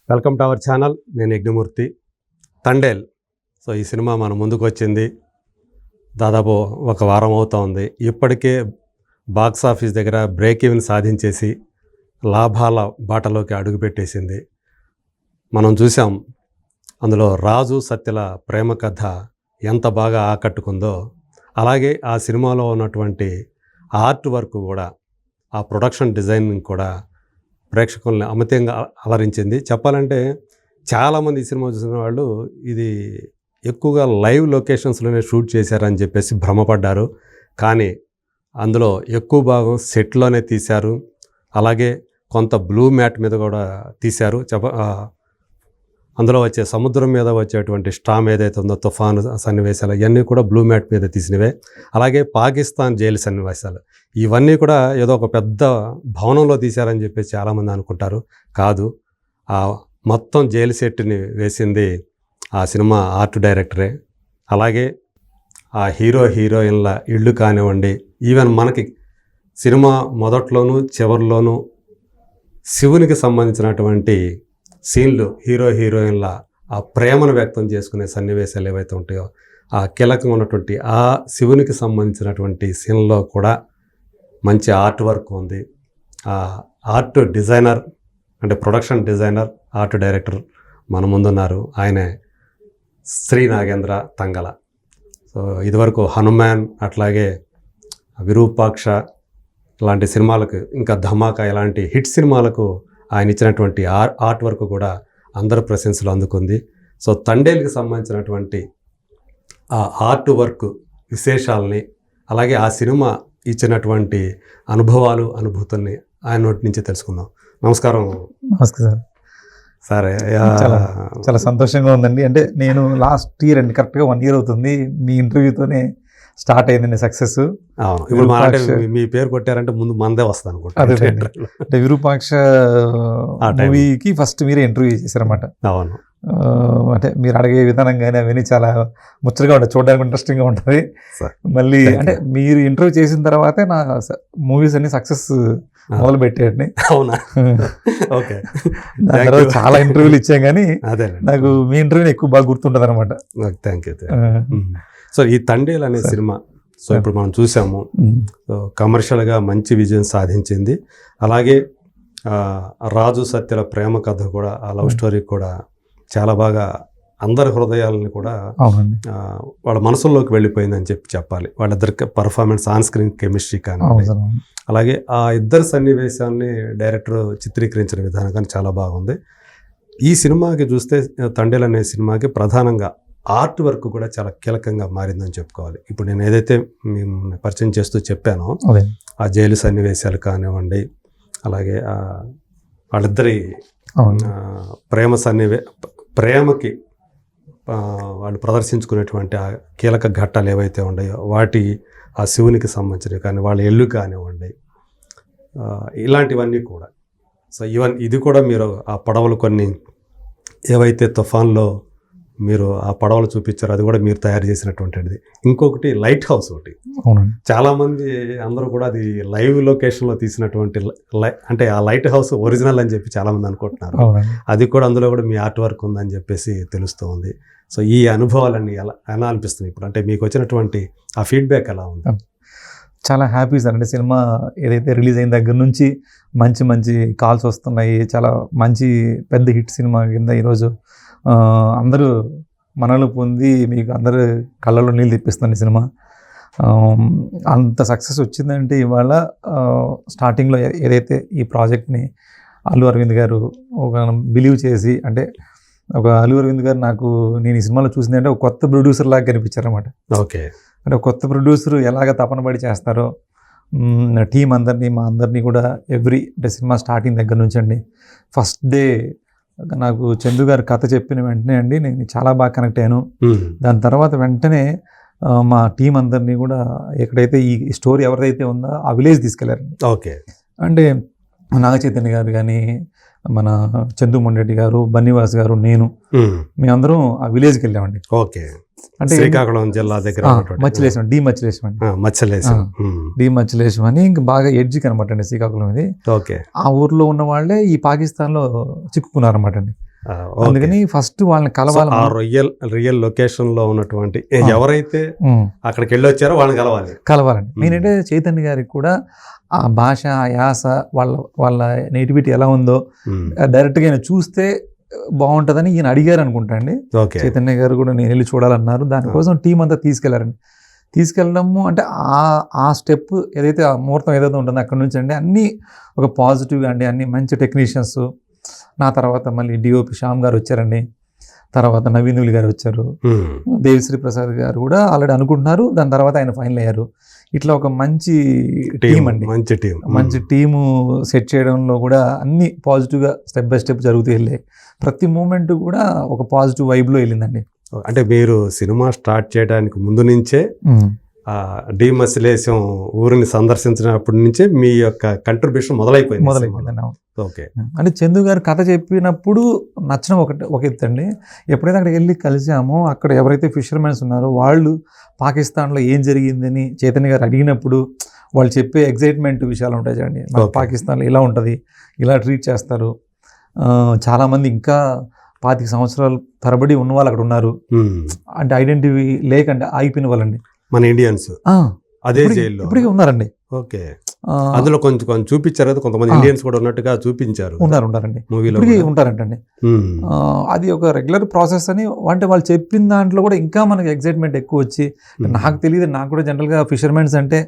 Welcome to our channel. నేను Yagnamurthy. Thandel. So ఈ cinema మన ముందుకు వచ్చింది దాదాపు ఒక వారం అవుతా ఉంది. ఇప్పటికే బాక్స్ ఆఫీస్ దగ్గర బ్రేక్ ఈవెన్ సాధించేసి లాభాల బాటలోకి అడుగుపెట్టేసింది. మనం చూసాం అందులో రాజు సత్యల ప్రేమ కథ ఎంత బాగా ఆకట్టుకుందో, అలాగే ఆ సినిమాలో ఉన్నటువంటి ఆర్ట్ వర్క్ కూడా, ఆ ప్రొడక్షన్ డిజైనింగ్ కూడా ప్రేక్షకుల్ని అమితంగా అలరించింది. చెప్పాలంటే చాలామంది ఈ సినిమా చూసిన వాళ్ళు ఇది ఎక్కువగా లైవ్ లొకేషన్స్లోనే షూట్ చేశారని చెప్పేసి భ్రమపడ్డారు. కానీ అందులో ఎక్కువ భాగం సెట్లోనే తీశారు. అలాగే కొంత బ్లూ మ్యాట్ మీద కూడా తీశారు. అందులో వచ్చే సముద్రం మీద వచ్చేటువంటి స్టామ్ ఏదైతే ఉందో, తుఫాను సన్నివేశాలు ఇవన్నీ కూడా బ్లూ మ్యాట్ మీద తీసినవే. అలాగే పాకిస్తాన్ జైలు సన్నివేశాలు ఇవన్నీ కూడా ఏదో ఒక పెద్ద భవనంలో తీశారని చెప్పేసి చాలామంది అనుకుంటారు. కాదు, ఆ మొత్తం జైలు సెట్ని వేసింది ఆ సినిమా ఆర్ట్ డైరెక్టరే. అలాగే ఆ హీరోయిన్ల ఇళ్ళు కానివ్వండి, ఈవెన్ మనకి సినిమా మొదట్లోనూ చివరిలోనూ శివునికి సంబంధించినటువంటి సీన్లు, హీరోయిన్ల ఆ ప్రేమను వ్యక్తం చేసుకునే సన్నివేశాలు ఏవైతే ఉంటాయో, ఆ కీలకంగా ఉన్నటువంటి ఆ శివునికి సంబంధించినటువంటి సీన్లో కూడా మంచి ఆర్ట్ వర్క్ ఉంది. ఆ ఆర్ట్ డిజైనర్ అంటే ప్రొడక్షన్ డిజైనర్, ఆర్ట్ డైరెక్టర్ మన ముందున్నారు. ఆయనే శ్రీ నాగేంద్ర తంగల. సో ఇదివరకు హనుమాన్, అట్లాగే విరూపాక్ష లాంటి సినిమాలకు, ఇంకా ధమాకా ఇలాంటి హిట్ సినిమాలకు ఆయన ఇచ్చినటువంటి ఆర్ట్ వర్క్ కూడా అందరి ప్రశంసలు అందుకుంది. సో తండేల్కి సంబంధించినటువంటి ఆ ఆర్ట్ వర్క్ విశేషాలని, అలాగే ఆ సినిమా ఇచ్చినటువంటి అనుభవాలు, అనుభూతుల్ని ఆయన నోటి నుంచి తెలుసుకుందాం. నమస్కారం. నమస్కారం సరే, చాలా సంతోషంగా ఉందండి. అంటే నేను లాస్ట్ ఇయర్ అండి, కరెక్ట్గా 1 year అవుతుంది మీ ఇంటర్వ్యూతోనే స్టార్ట్ అయిందండి సక్సెస్. అవును, ఇప్పుడు మీ పేరు కొట్టారంటే ముందు మందే వస్తాను అనుకుంటా. అంటే విరూపాక్ష మూవీకి ఫస్ట్ మీరే ఇంటర్వ్యూ చేశారన్నమాట. అవును, అంటే మీరు అడిగే విధానం కానీ అవన్నీ చాలా ముచ్చటగా ఉంటుంది, చూడడానికి ఇంట్రెస్టింగ్గా ఉంటుంది. మళ్ళీ అంటే మీరు ఇంటర్వ్యూ చేసిన తర్వాతే నా మూవీస్ అన్ని సక్సెస్ మొదలు పెట్టేయండి. అవునా? ఓకే. దాని తర్వాత చాలా ఇంటర్వ్యూలు ఇచ్చాం, కానీ నాకు మీ ఇంటర్వ్యూ ఎక్కువ బాగా గుర్తుంటుంది అనమాట. Thank you. సో ఈ తండేల్ అనే సినిమా, సో ఇప్పుడు మనం చూసాము, సో కమర్షియల్గా మంచి విజయం సాధించింది. అలాగే రాజు సత్యల ప్రేమ కథ కూడా, ఆ లవ్ స్టోరీ కూడా చాలా బాగా అందరి హృదయాలని కూడా వాళ్ళ మనసుల్లోకి వెళ్ళిపోయిందని చెప్పాలి. వాళ్ళిద్దరి పర్ఫార్మెన్స్, ఆన్ స్క్రీన్ కెమిస్ట్రీ కానీ, అలాగే ఆ ఇద్దరు సన్నివేశాన్ని డైరెక్టర్ చిత్రీకరించిన విధానం కానీ చాలా బాగుంది. ఈ సినిమాకి చూస్తే, తండేల్ అనే సినిమాకి ప్రధానంగా ఆర్ట్ వర్క్ కూడా చాలా కీలకంగా మారిందని చెప్పుకోవాలి. ఇప్పుడు నేను ఏదైతే మేము పరిచయం చేస్తూ చెప్పానో, ఆ జైలు సన్నివేశాలు కానివ్వండి, అలాగే వాళ్ళిద్దరి ప్రేమకి వాళ్ళు ప్రదర్శించుకునేటువంటి ఆ కీలక ఘట్టాలు ఏవైతే ఉన్నాయో, వాటి ఆ శివునికి సంబంధించినవి కానీ, వాళ్ళ ఇల్లు కానివ్వండి, ఇలాంటివన్నీ కూడా. సో ఇది కూడా మీరు ఆ పడవలు కొన్ని ఏవైతే తుఫాన్లో మీరు ఆ పడవలు చూపించారు, అది కూడా మీరు తయారు చేసినటువంటిది. ఇంకొకటి లైట్ హౌస్ ఒకటి. చాలామంది అందరూ కూడా అది లైవ్ లొకేషన్లో తీసినటువంటి అంటే ఆ లైట్ హౌస్ ఒరిజినల్ అని చెప్పి చాలామంది అనుకుంటున్నారు. అది కూడా అందులో కూడా మీ ఆర్ట్ వర్క్ ఉందని చెప్పేసి తెలుస్తూ ఉంది. సో ఈ అనుభవాలన్నీ ఎలా అనిపిస్తుంది ఇప్పుడు? అంటే మీకు వచ్చినటువంటి ఆ ఫీడ్బ్యాక్ ఎలా ఉంది? చాలా హ్యాపీ సార్. అంటే సినిమా ఏదైతే రిలీజ్ అయిన దగ్గర నుంచి మంచి మంచి కాల్స్ వస్తున్నాయి. చాలా మంచి పెద్ద హిట్ సినిమా కింద ఈరోజు అందరూ మనలు పొంది మీకు అందరూ కళ్ళలో నీళ్ళు తెప్పిస్తుంది సినిమా. అంత సక్సెస్ వచ్చిందంటే ఇవాళ స్టార్టింగ్లో ఏదైతే ఈ ప్రాజెక్ట్ని అల్లు అరవింద్ గారు ఒక బిలీవ్ చేసి, అంటే ఒక అల్లు అరవింద్ గారు నేను ఈ సినిమాలో చూసిందంటే ఒక కొత్త ప్రొడ్యూసర్ లాగా కనిపించారన్నమాట. ఓకే. అంటే ఒక కొత్త ప్రొడ్యూసర్ ఎలాగ తపన పడి చేస్తారో, టీం అందరినీ, మా అందరినీ కూడా అంటే సినిమా స్టార్టింగ్ దగ్గర నుంచి అండి, ఫస్ట్ డే నాకు చందు గారు కథ చెప్పిన వెంటనే అండి నేను చాలా బాగా కనెక్ట్ అయ్యాను. దాని తర్వాత వెంటనే మా టీం అందరినీ కూడా ఎక్కడైతే ఈ స్టోరీ ఎవరిదైతే ఉందో ఆ విలేజ్ తీసుకెళ్లారండి. ఓకే. అంటే నాగ చైతన్య గారు కానీ, మన చందు మొండెడ్డి గారు, బన్నీవాస్ గారు, నేను, మేమందరం ఆ విలేజ్కి వెళ్ళామండి. ఓకే. అంటే శ్రీకాకుళం జిల్లా దగ్గర మచ్చిలేశ్వరం, మచ్చిలేశ్వరం అని ఇంకా బాగా ఎడ్జ్ అనమాట అండి శ్రీకాకుళం ఇది. ఓకే. ఆ ఊర్లో ఉన్న వాళ్ళే ఈ పాకిస్తాన్లో చిక్కుకున్నారన్నమాట అండి. అందుకని ఫస్ట్ వాళ్ళని కలవాలి. ఆ రియల్ లొకేషన్ లో ఉన్నటువంటి ఎవరైతే అక్కడికి వెళ్ళి వచ్చారో వాళ్ళని కలవాలండి. మెయిన్ అంటే చైతన్య గారికి కూడా ఆ భాష, ఆ యాస, వాళ్ళ నేటివిటీ ఎలా ఉందో డైరెక్ట్గా ఈయన చూస్తే బాగుంటుందని ఈయన అడిగారు అనుకుంటా అండి. చైతన్య గారు కూడా నేను వెళ్ళి చూడాలన్నారు. దానికోసం టీం అంతా తీసుకెళ్ళడము అంటే ఆ స్టెప్ ఏదైతే ఆ ముహూర్తం ఏదైతే ఉంటుందో అక్కడ నుంచి అండి అన్నీ ఒక పాజిటివ్గా అండి, అన్ని మంచి టెక్నీషియన్స్. నా తర్వాత మళ్ళీ డిఓపి శ్యామ్ గారు వచ్చారండి, తర్వాత నవీనులు గారు వచ్చారు, దేవిశ్రీ ప్రసాద్ గారు కూడా ఆల్రెడీ అనుకుంటున్నారు. దాని తర్వాత ఆయన ఫైనల్ అయ్యారు. ఇట్లా ఒక మంచి టీం అండి, మంచి టీము సెట్ చేయడంలో కూడా అన్ని పాజిటివ్గా స్టెప్ బై స్టెప్ జరుగుతూ వెళ్ళాయి. ప్రతి మూమెంట్ కూడా ఒక పాజిటివ్ వైబ్లో వెళ్ళిందండి. అంటే మీరు సినిమా స్టార్ట్ చేయడానికి ముందు నుంచే డి మసిలేశం ఊరిని సందర్శించినప్పటి నుంచే మీ యొక్క కంట్రిబ్యూషన్ మొదలైపోయింది. ఓకే. అంటే చందు గారు కథ చెప్పినప్పుడు నచ్చడం ఒక ఎత్తు అండి. ఎప్పుడైతే అక్కడికి వెళ్ళి కలిసామో అక్కడ ఎవరైతే ఫిషర్మెన్స్ ఉన్నారో వాళ్ళు పాకిస్తాన్లో ఏం జరిగిందని చైతన్య గారు అడిగినప్పుడు వాళ్ళు చెప్పే ఎగ్జైట్మెంట్ విషయాలు ఉంటాయి చూడండి. పాకిస్తాన్లో ఇలా ఉంటుంది, ఇలా ట్రీట్ చేస్తారు. చాలామంది ఇంకా 25 సంవత్సరాలు తరబడి ఉన్న వాళ్ళు అక్కడ ఉన్నారు. అంటే ఐడెంటిటీ లేకండి ఆగిపోయిన వాళ్ళండి, మన ఇండియన్స్ అదే జైల్లో ఇప్పటికీ ఉన్నారండి. ఓకే. అందులో కొంచెం చూపించారు కదా, కొంతమంది ఇండియన్స్ కూడా ఉన్నట్టుగా చూపించారు. ఉన్నారండి, మూవీలో ఉంటారంటండి. అది ఒక రెగ్యులర్ ప్రాసెస్ అని. అంటే వాళ్ళు చెప్పిన దాంట్లో కూడా ఇంకా మనకి ఎగ్జైట్మెంట్ ఎక్కువ వచ్చి, నాకు తెలియదు, నాకు కూడా జనరల్గా ఫిషర్మెన్స్ అంటే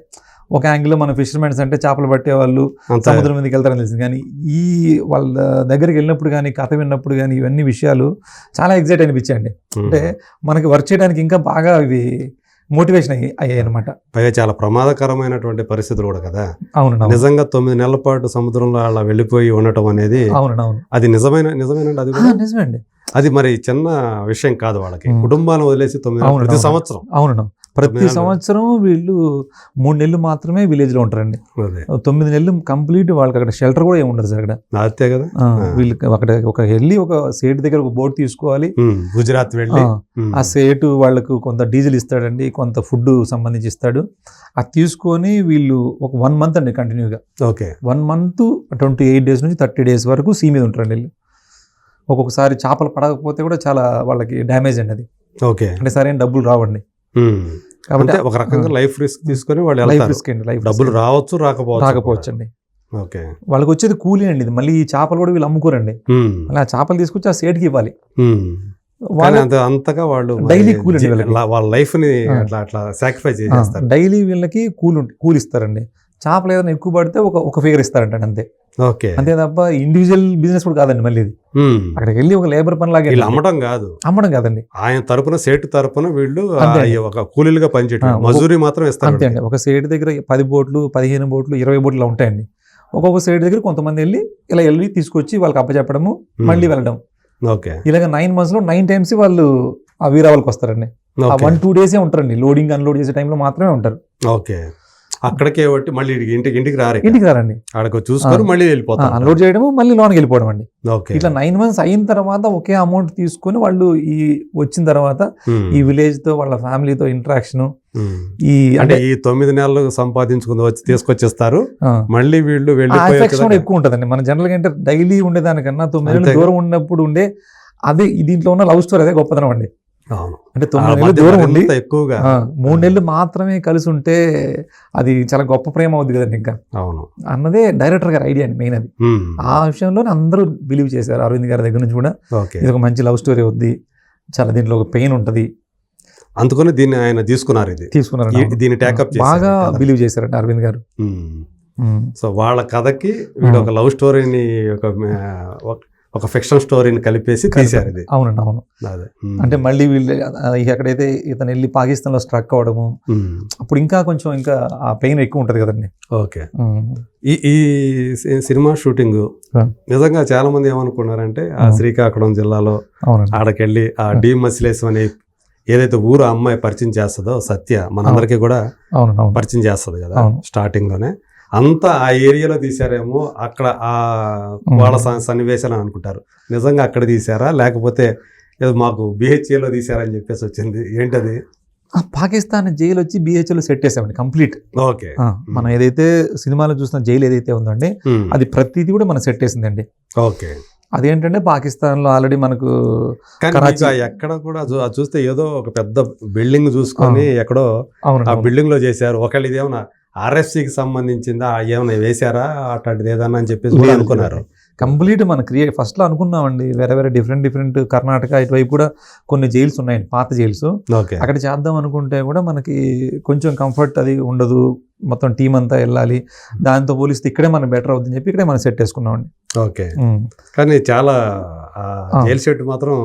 ఒక యాంగిల్లో మన ఫిషర్మెన్స్ అంటే చేపలు పట్టేవాళ్ళు సముద్రం మీదకి వెళ్తారని తెలిసింది. కానీ ఈ వాళ్ళ దగ్గరికి వెళ్ళినప్పుడు కానీ కథ విన్నప్పుడు కానీ ఇవన్నీ విషయాలు చాలా ఎగ్జైట్ అనిపించాయండి. అంటే మనకి వర్క్ చేయడానికి ఇంకా బాగా ఇవి మోటివేషన్ అయ్యాయి అనమాట. పైగా చాలా ప్రమాదకరమైనటువంటి పరిస్థితులు కూడా కదా. అవును, నిజంగా 9 నెలల పాటు సముద్రంలో అలా వెళ్ళిపోయి ఉండటం అనేది అది నిజమేనండి. అది నిజమేండి. అది మరి చిన్న విషయం కాదు వాళ్ళకి. కుటుంబాన్ని వదిలేసి 9 నెలలు ప్రతి సంవత్సరం. అవును, ప్రతి సంవత్సరం వీళ్ళు 3 నెలలు మాత్రమే విలేజ్ లో ఉంటారండి. 9 నెలలు కంప్లీట్ వాళ్ళకి అక్కడ షెల్టర్ కూడా ఏమి ఉండదు సార్ అక్కడ. అంతే కదా. వీళ్ళకి అక్కడ వెళ్ళి ఒక సేటు దగ్గర ఒక బోట్ తీసుకోవాలి, గుజరాత్ వెళ్ళి ఆ సేటు వాళ్ళకు కొంత డీజిల్ ఇస్తాడండి, కొంత ఫుడ్ సంబంధించి ఇస్తాడు. అది తీసుకొని వీళ్ళు ఒక 1 మంత్ అండి కంటిన్యూగా. ఓకే. 1 మంత్ 28 డేస్ నుంచి 30 డేస్ వరకు సీ మీద ఉంటారండి వీళ్ళు. ఒక్కొక్కసారి చేపలు పడకపోతే కూడా చాలా వాళ్ళకి డ్యామేజ్ అండి అది. ఓకే. అంటే సరైన డబ్బులు రావండి. కాబట్టి ఒక రకంగా లైఫ్ రిస్క్ తీసుకొని వాళ్ళు డబ్బులు రావచ్చు రాకపోవచ్చు అండి. ఓకే. వాళ్ళకి వచ్చేది కూలీ అండి. ఇది మళ్ళీ ఈ చేపలు కూడా వీళ్ళు అమ్ముకోరండి. మళ్ళీ ఆ చేపలు తీసుకొచ్చి ఆ సేటుకి ఇవ్వాలి. అంతగా వాళ్ళు డైలీ కూలీ వాళ్ళ లైఫ్ ని అట్లా సాక్రిఫైస్ చేస్తారు. డైలీ వీళ్ళకి కూలి ఇస్తారండి. చేపలు ఏదైనా ఎక్కువ పడితే ఒక ఫిగర్ ఇస్తారంట అంతే. ఓకే. అంతే తప్ప ఇండివిజువల్ బిజినెస్ కూడా కాదండి. మళ్ళీ ఇది అక్కడికి వెళ్ళి ఒక లేబర్ పని లాగా అమ్మడం కాదండి. ఆయన తరపున సేటు తరపున వీళ్ళు ఒక కూలీలుగా పనిచేయడం, మజూరీ మాత్రం ఇస్తారు. అంతే అండి. ఒక సేటు దగ్గర 10 బోట్లు 15 బోట్లు 20 బోట్లు ఉంటాయండి. ఒక్కొక్క సేటు దగ్గర కొంతమంది వెళ్ళి తీసుకొచ్చి వాళ్ళకి అప్పచెప్పడము, మళ్ళీ వెళ్ళడం. ఓకే. ఇలాగ 9 months లో 9 times వాళ్ళు ఆ వీరావాళ్ళకి వస్తారండి. 1-2 days ఉంటారండి. లోడింగ్ అన్లోడ్ చేసే టైంలో మాత్రమే ఉంటారు. ఓకే. అక్కడికే బట్టి మళ్ళీ ఇంటికి రారండి. అక్కడికి చూసుకొని మళ్ళీ వెళ్ళిపోతారు. అన్లోడ్ చేయడము, మళ్ళీ లోన్కి వెళ్ళిపోవడం అండి. ఇట్లా 9 months అయిన తర్వాత ఒకే అమౌంట్ తీసుకొని వాళ్ళు వచ్చిన తర్వాత ఈ విలేజ్ తో వాళ్ళ ఫ్యామిలీతో ఇంటరాక్షన్, అంటే ఈ 9 నెలలు సంపాదించుకుని వచ్చి తీసుకొచ్చేస్తారు. మళ్ళీ వీళ్ళు ఎఫెక్షన్ ఎక్కువ ఉంటుందండి. మన జనరల్ గా అంటే డైలీ ఉండేదానికన్నా 9 నెలలు దూరం ఉన్నప్పుడు ఉండే అదే దీంట్లో ఉన్న లవ్ స్టోరీ అదే గొప్పతనం అండి. అంటే 9 నెలలు దూరం ఉండి ఎక్కువగా 3 నెలలు మాత్రమే కలిసి ఉంటే అది చాలా గొప్ప ప్రేమ అవుద్ది కదండి ఇంకా అన్నదే డైరెక్టర్ గారి ఐడియా అండి మెయిన్. అది ఆ విషయంలో అందరూ బిలీవ్ చేశారు. అరవింద్ గారి దగ్గర నుంచి కూడా ఇది ఒక మంచి లవ్ స్టోరీ అవుద్ది, చాలా దీంట్లో ఒక పెయిన్ ఉంటది, అందుకని దీన్ని ఆయన తీసుకున్నారు. దీన్ని టేకప్ బాగా బిలీవ్ చేశారండి అరవింద్ గారు. సో వాళ్ళ కథకి వీళ్ళు ఒక లవ్ స్టోరీని ఒక ఫిక్షన్ స్టోరీని కలిపేసి తీశారు ఇది. అవునండి, అవును. అంటే మళ్ళీ వీళ్ళు ఎక్కడైతే ఇతను వెళ్ళి పాకిస్తాన్ లో స్ట్రక్ అవడము, అప్పుడు ఇంకా ఆ పెయిన్ ఎక్కువ ఉంటది కదండి. ఓకే. ఈ సినిమా షూటింగ్ నిజంగా చాలా మంది ఏమనుకున్నారంటే ఆ శ్రీకాకుళం జిల్లాలో ఆడకెళ్ళి ఆ డి మసిలేశం అనే ఏదైతే ఊరు అమ్మాయి పరిచయం చేస్తుందో సత్య మనందరికీ కూడా పరిచయం చేస్తుంది కదా స్టార్టింగ్ లోనే, అంతా ఆ ఏరియాలో తీశారేమో, అక్కడ ఆ వాళ్ళ సన్నివేశాలు అనుకుంటారు. నిజంగా అక్కడ తీశారా లేకపోతే ఏదో మాకు BHAలో తీశారని చెప్పేసి వచ్చింది? ఏంటది? పాకిస్తాన్ జైలు వచ్చి BHAలో సెట్ చేసామండి కంప్లీట్. ఓకే. మనం ఏదైతే సినిమాలో చూసిన జైలు ఏదైతే ఉందండి అది ప్రతిదీ కూడా మనం సెట్ చేసిందండి. ఓకే. అదేంటంటే పాకిస్తాన్లో ఆల్రెడీ మనకు కానీ కరాచీ- మీకు ఎక్కడ కూడా అది చూస్తే ఏదో ఒక పెద్ద బిల్డింగ్ చూసుకొని ఎక్కడో అవును ఆ బిల్డింగ్ లో చేశారు. ఒకళ్ళు ఇదేమన్నా RFCకి సంబంధించిందా, ఏమైనా వేశారా అట్లాంటిది ఏదన్నా అని చెప్పేసి కూడా అనుకున్నారు. కంప్లీట్ మన ఫస్ట్లో అనుకున్నామండి, వేరే వేరే డిఫరెంట్ కర్ణాటక ఇటువైపు కూడా కొన్ని జైల్స్ ఉన్నాయండి, పాత జైల్స్. ఓకే. అక్కడ చేద్దాం అనుకుంటే కూడా మనకి కొంచెం కంఫర్ట్ అది ఉండదు, మొత్తం టీం అంతా వెళ్ళాలి, దాంతో పోలిస్తే ఇక్కడే మనం బెటర్ అవుతుందని చెప్పి ఇక్కడే మనం సెట్ వేసుకున్నామండి. ఓకే. కానీ చాలా జైల్ సెట్ మాత్రం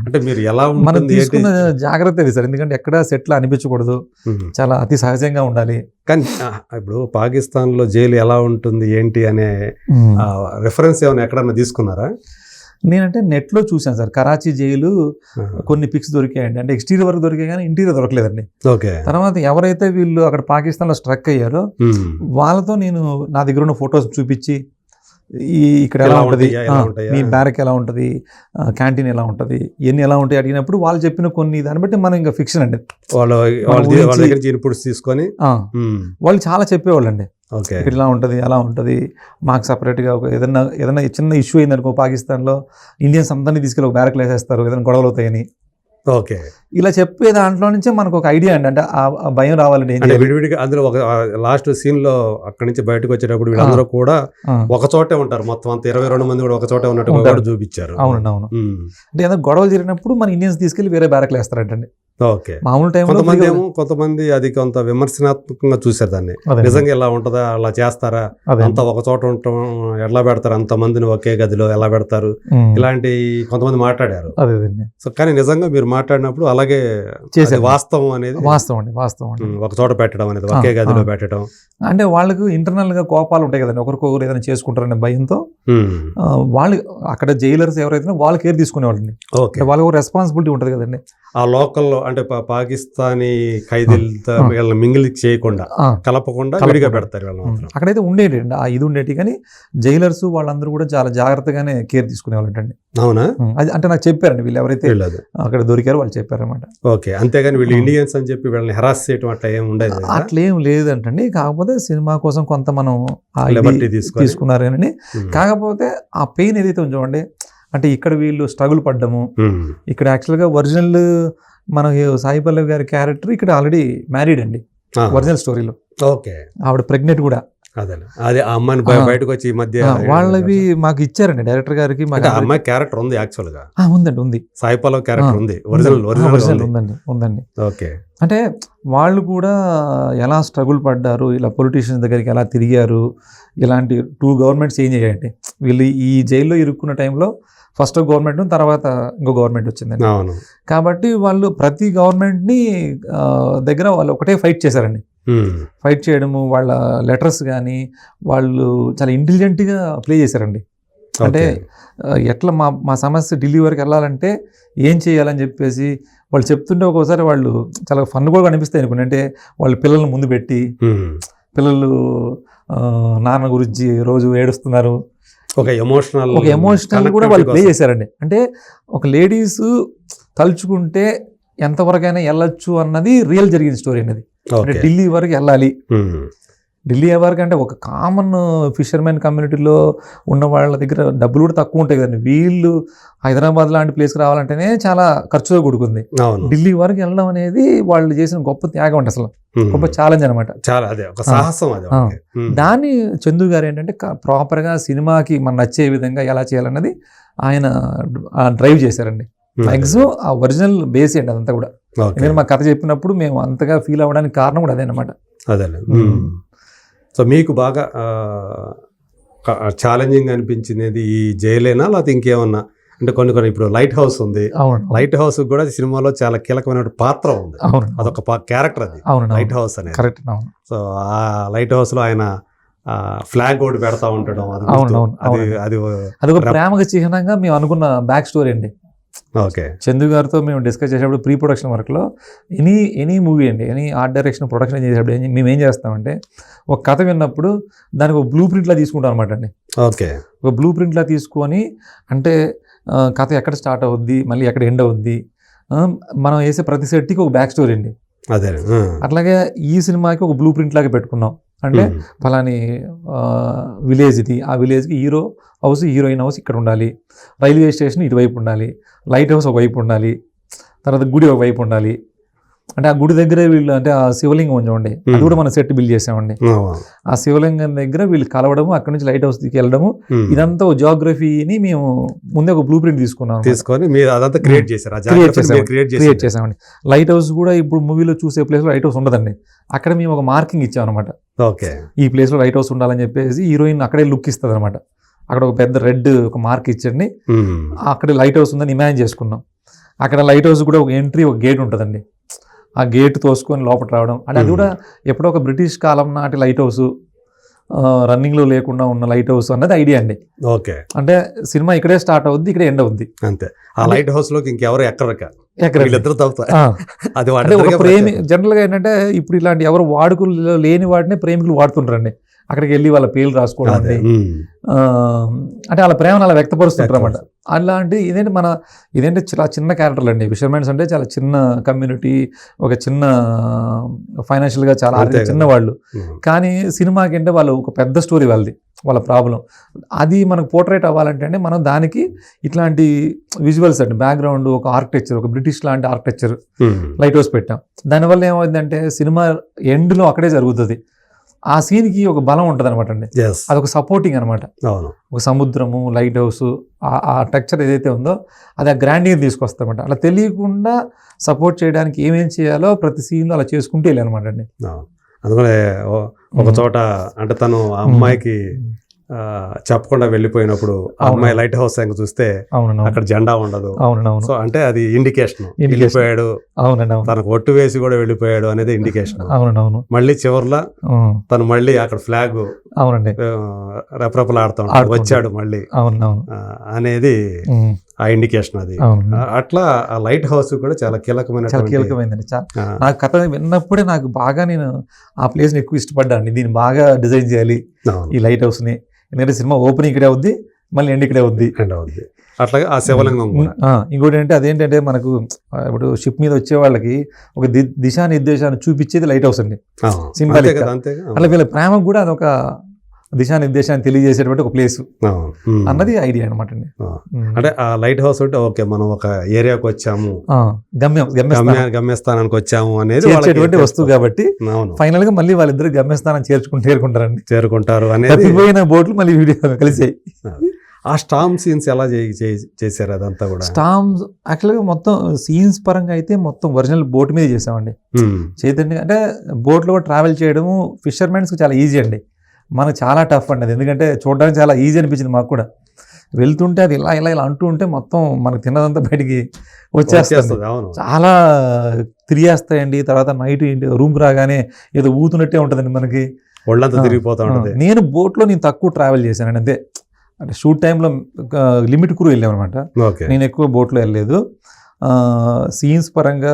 అంటే మీరు ఎలా మనం ఉంటుంది తీసుకున్న జాగ్రత్త ఇది సార్, ఎందుకంటే ఎక్కడ సెట్లు అనిపించకూడదు, చాలా అతి సహజంగా ఉండాలి. కానీ ఇప్పుడు పాకిస్తాన్ లో జైలు ఎలా ఉంటుంది ఏంటి అనే రిఫరెన్స్ ఏమైనా ఎక్కడన్నా తీసుకున్నారా? నేనంటే నెట్లో చూశాను సార్, కరాచీ జైలు కొన్ని పిక్స్ దొరికాయండి, అంటే ఎక్స్టీరియర్ వరకు దొరికాయి కానీ ఇంటీరియర్ దొరకలేదండి. ఓకే. తర్వాత ఎవరైతే వీళ్ళు అక్కడ పాకిస్తాన్లో స్ట్రక్ అయ్యారో వాళ్ళతో నేను నా దగ్గర ఉన్న ఫొటోస్ చూపించి ఇక్కడ ఎలా ఉంటుంది, మీ బ్యారక్ ఎలా ఉంటుంది, క్యాంటీన్ ఎలా ఉంటుంది, ఇవన్నీ ఎలా ఉంటాయి అడిగినప్పుడు వాళ్ళు చెప్పిన కొన్ని దాన్ని బట్టి మనం ఇంకా ఫిక్షన్ అండి, వాళ్ళ దగ్గర ఇన్పుట్స్ తీసుకొని వాళ్ళు చాలా చెప్పేవాళ్ళు అండి. ఓకే. ఇక్కడ ఇలా ఉంటుంది అలా ఉంటుంది, మాకు సపరేట్గా ఒక ఏదైనా చిన్న ఇష్యూ అయిందనుకో పాకిస్తాన్లో ఇండియన్స్ అందరినీ తీసుకెళ్ళి ఒక బ్యారక్లు వేసేస్తారు ఏదైనా గొడవలు అవుతాయని. ఓకే. ఇలా చెప్పే దాంట్లో నుంచే మనకు ఒక ఐడియా అండి, అంటే ఆ భయం రావాలండి. విడివిడిగా అందులో ఒక లాస్ట్ సీన్ లో అక్కడి నుంచి బయటకు వచ్చేటప్పుడు వీళ్ళందరూ కూడా ఒక చోటే ఉంటారు, మొత్తం అంత 22 మంది కూడా ఒక చోటే ఉన్నట్టు కూడా చూపించారు. అవునండి, అవును. అంటే ఏదైనా గొడవలు జరిగినప్పుడు మన ఇండియన్స్ తీసుకెళ్లి వేరే బ్యారక్లు వేస్తారంటండి. ఓకే. మామూలు టైం కొంతమంది అది కొంత విమర్శనాత్మకంగా చూశారు దాన్ని, నిజంగా ఎలా ఉంటుందా, అలా చేస్తారా, అంతా ఒక చోట ఉండటం ఎలా పెడతారు, అంత మందిని ఒకే గదిలో ఎలా పెడతారు, ఇలాంటి కొంతమంది మాట్లాడారు. సో కానీ నిజంగా మీరు మాట్లాడినప్పుడు అలాగే వాస్తవం అనేది వాస్తవం ఒక చోట పెట్టడం అనేది, ఒకే గదిలో పెట్టడం. అంటే వాళ్ళకు ఇంటర్నల్ గా కోపాలు ఉంటాయి కదండి, ఒకరికొకరు ఏదైనా చేసుకుంటారనే భయంతో వాళ్ళు అక్కడ జైలర్స్ ఎవరైతే వాళ్ళు కేర్ తీసుకునేవాళ్ళండి. వాళ్ళకి ఒక రెస్పాన్సిబిలిటీ ఉంటుంది కదండి. ఆ లోకల్లో అంటే పాకిస్తానీ ఖైదీలతో వీళ్ళని మింగిల్ చేయకుండా కలపకుండా విడిగా పెడతారు వాళ్ళు. అక్కడైతే ఉండేటి ఇది ఉండేటి, కానీ జైలర్స్ వాళ్ళందరూ కూడా చాలా జాగ్రత్తగానే కేర్ తీసుకునేవాళ్ళండి. అవునా? అది అంటే నాకు చెప్పారండి, వీళ్ళు ఎవరైతే అక్కడ దొరికారో వాళ్ళు చెప్పారన్నమాట. ఓకే. అంతేగాని వీళ్ళు ఇండియన్స్ అని చెప్పి వీళ్ళని హెరాస్ చేయడం అట్లా ఏం ఉండేది? అట్లేం లేదంటండి, కాకపోతే సినిమా కోసం కొంత మనం తీసుకున్నారని. కాకపోతే ఆ పెయిన్ ఏదైతే ఉంచండి, అంటే ఇక్కడ వీళ్ళు స్ట్రగుల్ పడ్డము, ఇక్కడ యాక్చువల్గా ఒరిజినల్ మన సాయి పల్లవి గారి క్యారెక్టర్ ఇక్కడ ఆల్రెడీ మ్యారీడ్ అండి ఒరిజినల్ స్టోరీలో. ఓకే. ఆవిడ ప్రెగ్నెంట్ కూడా. అదే ఆ అమ్మాయిని బయటకు వచ్చి ఈ మధ్య వాళ్ళవి మాకు ఇచ్చారండి డైరెక్టర్ గారికి. అమ్మాయి క్యారెక్టర్ ఉంది యాక్చువల్ గా? ఉంది. సాయి పల్లవి క్యారెక్టర్ ఉంది, ఒరిజినల్ ఉందండి. ఓకే. అంటే వాళ్ళు కూడా ఎలా స్ట్రగుల్ పడ్డారు, ఇలా పొలిటీషియన్స్ దగ్గరికి ఎలా తిరిగారు, ఇలాంటి 2 గవర్నమెంట్స్ చేంజ్ అయ్యాయండి. వీళ్ళు ఈ జైల్లో ఇరుక్కున్న టైంలో ఫస్ట్ గవర్నమెంట్ తర్వాత ఇంకో గవర్నమెంట్ వచ్చిందండి. కాబట్టి వాళ్ళు ప్రతి గవర్నమెంట్ని దగ్గర వాళ్ళు ఒకటే ఫైట్ చేశారండి. ఫైట్ చేయడము, వాళ్ళ లెటర్స్ కానీ వాళ్ళు చాలా ఇంటెలిజెంట్గా ప్లే చేశారండి. అంటే ఎట్లా మా సమస్య ఢిల్లీ వరకు వెళ్ళాలంటే ఏం చేయాలని చెప్పేసి వాళ్ళు చెప్తుంటే ఒక్కోసారి వాళ్ళు చాలా ఫన్ కూడా అనిపిస్తాయి అనుకోండి. అంటే వాళ్ళు పిల్లల్ని ముందు పెట్టి, పిల్లలు నాన్న గురించి రోజు ఏడుస్తున్నారు, ఒక ఎమోషనల్ కూడా వాళ్ళు ప్లే చేశారండి. అంటే ఒక లేడీస్ తలుచుకుంటే ఎంతవరకైనా వెళ్ళొచ్చు అన్నది రియల్ జరిగిన స్టోరీ అనేది. అంటే ఢిల్లీ వరకు వెళ్ళాలి, ఢిల్లీ వరకు అంటే ఒక కామన్ ఫిషర్మెన్ కమ్యూనిటీలో ఉన్న వాళ్ళ దగ్గర డబ్బులు కూడా తక్కువ ఉంటాయి కదండి. వీళ్ళు హైదరాబాద్ లాంటి ప్లేస్కి రావాలంటేనే చాలా ఖర్చుతో కూడుకుంది. ఢిల్లీ వరకు వెళ్ళడం అనేది వాళ్ళు చేసిన గొప్ప త్యాగం అంటే, అసలు గొప్ప ఛాలెంజ్ అనమాట. దాన్ని చందు గారు ఏంటంటే ప్రాపర్గా సినిమాకి మనం నచ్చే విధంగా ఎలా చేయాలన్నది ఆయన డ్రైవ్ చేశారండి. మ్యాక్సిమం ఆ ఒరిజినల్ బేస్ ఏంటి అదంతా కూడా. నేను మా కథ చెప్పినప్పుడు మేము అంతగా ఫీల్ అవ్వడానికి కారణం కూడా అదే అనమాట. సో మీకు బాగా ఛాలెంజింగ్ అనిపించినది ఈ జైలేనా, లేకపోతే ఇంకేమన్నా? అంటే కొన్ని ఇప్పుడు లైట్ హౌస్ ఉంది, లైట్ హౌస్ కూడా సినిమాలో చాలా కీలకమైన పాత్ర ఉంది, అదొక క్యారెక్టర్ అది లైట్ హౌస్ అనేది. సో ఆ లైట్ హౌస్ లో ఆయన ఫ్లాగ్ ఒకటి పెడతా ఉండడం, అది ఒక ప్రేమగా చిహ్నంగా మేము అనుకున్న బ్యాక్ స్టోరీ అండి. ఓకే. చందు గారితో మేము డిస్కస్ చేసేటప్పుడు ప్రీ ప్రొడక్షన్ వర్క్లో ఎనీ మూవీ అండి, ఎనీ ఆర్ట్ డైరెక్షన్ ప్రొడక్షన్ చేసేటప్పుడు మేము ఏం చేస్తామంటే ఒక కథ విన్నప్పుడు దానికి ఒక బ్లూ ప్రింట్లా తీసుకుంటాం అనమాట అండి. ఓకే. ఒక బ్లూ ప్రింట్లా తీసుకొని, అంటే కథ ఎక్కడ స్టార్ట్ అవుద్ది, మళ్ళీ ఎక్కడ ఎండ్ అవుద్ది, మనం వేసే ప్రతి సెట్కి ఒక బ్యాక్ స్టోరీ అండి. అదే అట్లాగే ఈ సినిమాకి ఒక బ్లూ ప్రింట్ లాగా పెట్టుకున్నాం. అంటే ఫలాని విలేజ్ ఇది, ఆ విలేజ్కి హీరో హౌస్ హీరోయిన్ హౌస్ ఇక్కడ ఉండాలి, రైల్వే స్టేషన్ ఇటువైపు ఉండాలి, లైట్ హౌస్ ఒకవైపు ఉండాలి, తర్వాత గుడి ఒకవైపు ఉండాలి. అంటే ఆ గుడి దగ్గరే వీళ్ళు అంటే ఆ శివలింగం ఉంచండి, అది కూడా మనం సెట్ బిల్డ్ చేసామండి. ఆ శివలింగం దగ్గర వీళ్ళు కలవడము, అక్కడ నుంచి లైట్ హౌస్ దిగి వెళ్ళడము, ఇదంతా జియోగ్రఫీని మేము ముందే ఒక బ్లూ ప్రింట్ తీసుకొని మీరు అదంతా క్రియేట్ చేసామండి. లైట్ హౌస్ కూడా ఇప్పుడు మూవీలో చూసే ప్లేస్ లో లైట్ హౌస్ ఉండదండి, అక్కడ మేము ఒక మార్కింగ్ ఇచ్చాం అనమాట. ఈ ప్లేస్ లో లైట్ హౌస్ ఉండాలని చెప్పేసి హీరోయిన్ అక్కడే లుక్ ఇస్తుంది అనమాట. అక్కడ ఒక పెద్ద రెడ్ ఒక మార్క్ ఇచ్చండి, అక్కడ లైట్ హౌస్ ఉందని ఇమాజిన్ చేసుకున్నాం. అక్కడ లైట్ హౌస్ కూడా ఒక ఎంట్రీ ఒక గేట్ ఉంటుందండి, ఆ గేట్ తోసుకొని లోపల రావడం. అంటే అది కూడా ఎప్పుడో ఒక బ్రిటిష్ కాలం నాటి లైట్ హౌస్, రన్నింగ్లో లేకుండా ఉన్న లైట్ హౌస్ అన్నది ఐడియా అండి. ఓకే, అంటే సినిమా ఇక్కడే స్టార్ట్ అవుద్ది, ఇక్కడే ఎండ్ అవుద్ది అంతే. ఆ లైట్ హౌస్ లోకి ఇంకెవరు అంటే ఒక ప్రేమి జనరల్గా ఏంటంటే ఇప్పుడు ఇలాంటి ఎవరు వాడుకలు లేని వాటిని ప్రేమికులు వాడుతుంటారండి. అక్కడికి వెళ్ళి వాళ్ళ పేర్లు రాసుకోవడం అంటే వాళ్ళ ప్రేమను అలా వ్యక్తపరుస్తుంటారు అన్నమాట. అలాంటి ఇదేంటి చాలా చిన్న క్యారెక్టర్లు అండి. ఫిషర్మెన్స్ అంటే చాలా చిన్న కమ్యూనిటీ, ఒక చిన్న ఫైనాన్షియల్గా చాలా ఆర్థిక చిన్న వాళ్ళు. కానీ సినిమాకి అంటే వాళ్ళు ఒక పెద్ద స్టోరీ వాళ్ళ ప్రాబ్లం అది మనకు పోర్ట్రేట్ అవ్వాలంటే అంటే మనం దానికి ఇట్లాంటి విజువల్స్ అండి, బ్యాక్గ్రౌండ్, ఒక ఆర్కిటెక్చర్, ఒక బ్రిటిష్ లాంటి ఆర్కిటెక్చర్ లైట్ హౌస్ పెట్టాం. దానివల్ల ఏమవుతుందంటే సినిమా ఎండ్లో అక్కడే జరుగుతుంది, ఆ సీన్కి ఒక బలం ఉంటుంది అనమాట అండి. అదొక సపోర్టింగ్ అనమాట. ఒక సముద్రము, లైట్ హౌస్, ఆ టెక్చర్ ఏదైతే ఉందో అది ఆ గ్రాండింగ్ తీసుకొస్తామన్నమాట. అలా తెలియకుండా సపోర్ట్ చేయడానికి ఏమేం చేయాలో ప్రతి సీన్లో అలా చేసుకుంటూ వెళ్ళాను అనమాట అండి. అందుకనే ఒక చోట అంటే తను ఆ అమ్మాయికి చెప్పకుండా వెళ్ళిపోయినప్పుడు ఆ అమ్మాయి లైట్ హౌస్ చూస్తే అక్కడ జెండా ఉండదు. సో అంటే అది ఇండికేషన్, వెళ్ళిపోయాడు, తనకు ఒట్టు వేసి కూడా వెళ్ళిపోయాడు అనేది ఇండికేషన్. మళ్ళీ చివర్లో తను మళ్ళీ అక్కడ ఫ్లాగ్ రెపరెపలాడుతూ వచ్చాడు మళ్ళీ అనేది ఆ ఇండికేషన్. అది అట్లా ఆ లైట్ హౌస్ కూడా చాలా కీలకమైందండి. నాకు కథ విన్నప్పుడే నాకు బాగా నేను ఆ ప్లేస్ ని ఎక్కువ ఇష్టపడ్డాను. దీన్ని బాగా డిజైన్ చేయాలి ఈ లైట్ హౌస్ ని, ఎందుకంటే సినిమా ఓపెనింగ్ ఇక్కడే అవుద్ది, మళ్ళీ ఎండ్ ఇక్కడే అవుద్ది. అట్లాగే ఆ శివలింగం ఇంకోటి అంటే అదేంటంటే మనకు ఇప్పుడు షిప్ మీద వచ్చే వాళ్ళకి ఒక దిశానిర్దేశాన్ని చూపించేది లైట్ హౌస్ అండి, సింబాలిక్. అలా వీళ్ళ ప్రేమకు కూడా అదొక దిశానిర్దేశాన్ని తెలియజేసేటువంటి ఒక ప్లేస్ అన్నది ఐడియా అనమాట అండి. అంటే ఆ లైట్ హౌస్ అంటే ఓకే మనం ఒక ఏరియాకి వచ్చాము, గమ్యస్థానానికి వచ్చాము అనేది వస్తువు కాబట్టి ఫైనల్ గా మళ్ళీ వాళ్ళిద్దరు గమ్యస్థానం చేరుకుంటారు అనేది పోయిన బోట్లు మళ్ళీ వీడియో కలిసాయి. ఆ స్టామ్ సీన్స్ ఎలా చేశారు అదంతా కూడా? స్టామ్స్ యాక్చువల్గా మొత్తం సీన్స్ పరంగా అయితే మొత్తం ఒరిజినల్ బోట్ మీద చేసామండి. చైతన్య అంటే బోట్లో కూడా ట్రావెల్ చేయడము ఫిషర్మెన్స్కి చాలా ఈజీ అండి, మనకు చాలా టఫ్ అండి అది. ఎందుకంటే చూడడానికి చాలా ఈజీ అనిపించింది మాకు కూడా. వెళ్తుంటే అది ఇలా ఇలా ఇలా అంటూ ఉంటే మొత్తం మనకు తిన్నదంతా బయటికి వచ్చేస్తుంది, చాలా తిరిగేస్తాయండి. తర్వాత నైట్ రూమ్కి రాగానే ఏదో ఊతున్నట్టే ఉంటుందండి మనకి, ఒళ్ళంతా తిరిగిపోతా ఉంటుంది. నేను బోట్లో తక్కువ ట్రావెల్ చేశానండి అంతే. అంటే షూట్ టైంలో లిమిట్ క్రూ వెళ్ళామన్నమాట, నేను ఎక్కువ బోట్లో వెళ్ళలేదు. సీన్స్ పరంగా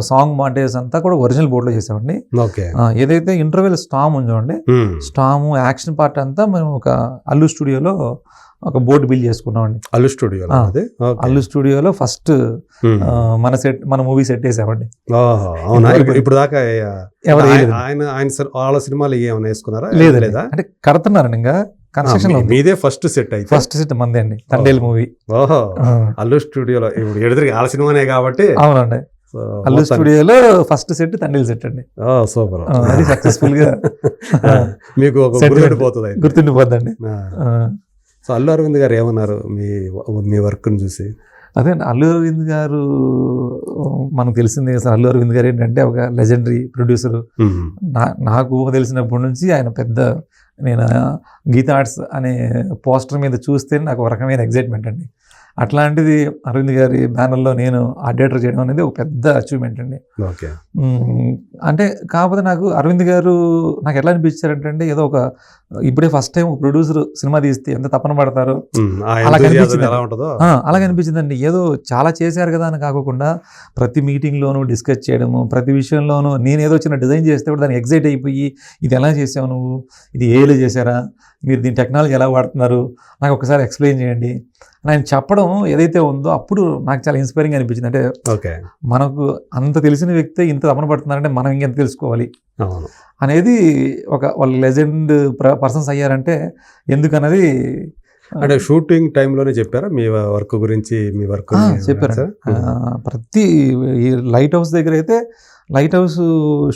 సాంగ్ మాంటేజ్ అంతా కూడా ఒరిజినల్ బోర్డులో చేసామండి. ఏదైతే ఇంటర్వెల్ స్టామ్ ఉందండి, స్టామ్ యాక్షన్ పార్ట్ అంతా మేము ఒక అల్లు స్టూడియోలో ఒక బోర్డు బిల్డ్ చేసుకున్నామండి. అల్లు స్టూడియోలో ఫస్ట్ మన మూవీ సెట్ వేసామండి. ఇప్పుడు దాకా వాళ్ళ సినిమాలు ఏమైనా వేసుకున్నారా? లేదా అంటే కడుతున్నారండి ఇంకా కన్స్ట్రక్షన్ లో. మీదే ఫస్ట్ సెట్ మందే అండి, తండేల్ మూవీ. ఓహో, అల్లు స్టూడియోలో ఇప్పుడు ఎదురు వాళ్ళ సినిమానే కాబట్టి. అవునండి, అల్లు స్టూడియోలో ఫస్ట్ సెట్ తండేల్ సెట్ అండి. సూపర్, అది సక్సెస్ఫుల్ గా మీకు గుర్తుండిపోద్దండి. సో అల్లు అరవింద్ గారు ఏమన్నారు మీ వర్క్ ని చూసి? అదే అల్లు అరవింద్ గారు మనకు తెలిసింది కదా, అల్లు అరవింద్ గారు ఏంటంటే ఒక లెజెండరీ ప్రొడ్యూసర్. నాకు తెలిసినప్పటి నుంచి ఆయన పెద్ద, నేను గీతా ఆర్ట్స్ అనే పోస్టర్ మీద చూస్తే నాకు ఒక రకమైన ఎగ్జైట్మెంట్ అండి. అట్లాంటిది అరవింద్ గారి బ్యానర్లో నేను ఆర్డేటర్ చేయడం అనేది ఒక పెద్ద అచీవ్మెంట్ అండి. అంటే కాకపోతే నాకు అరవింద్ గారు నాకు ఎట్లా అనిపించారంటే ఏదో ఒక ఇప్పుడే ఫస్ట్ టైం ప్రొడ్యూసర్ సినిమా తీస్తే ఎంత తపన పడతారో అలాగే అనిపించిందండి. ఏదో చాలా చేశారు కదా అని కాకుండా ప్రతి మీటింగ్లోనూ డిస్కస్ చేయడము, ప్రతి విషయంలోనూ నేను ఏదో చిన్న డిజైన్ చేస్తే కూడా దానికి ఎగ్జైట్ అయిపోయి ఇది ఎలా చేసావు నువ్వు, ఇది ఏలో చేశారా, మీరు దీని టెక్నాలజీ ఎలా వాడుతున్నారు, నాకు ఒకసారి ఎక్స్ప్లెయిన్ చేయండి అని ఆయన చెప్పడం ఏదైతే ఉందో అప్పుడు నాకు చాలా ఇన్స్పైరింగ్ అనిపించింది. అంటే ఓకే, మనకు అంత తెలిసిన వ్యక్తి ఇంత తపన పడుతున్నారంటే మనం ఇంకెంత తెలుసుకోవాలి అవును. అనేది వాళ్ళు లెజెండ్ పర్సన్స్ అయ్యారంటే ఎందుకన్నది అంటే షూటింగ్ టైంలోనే చెప్పారా మీ వర్క్ గురించి? మీ వర్క్ చెప్పారు. ప్రతి ఈ లైట్ హౌస్ దగ్గర అయితే లైట్ హౌస్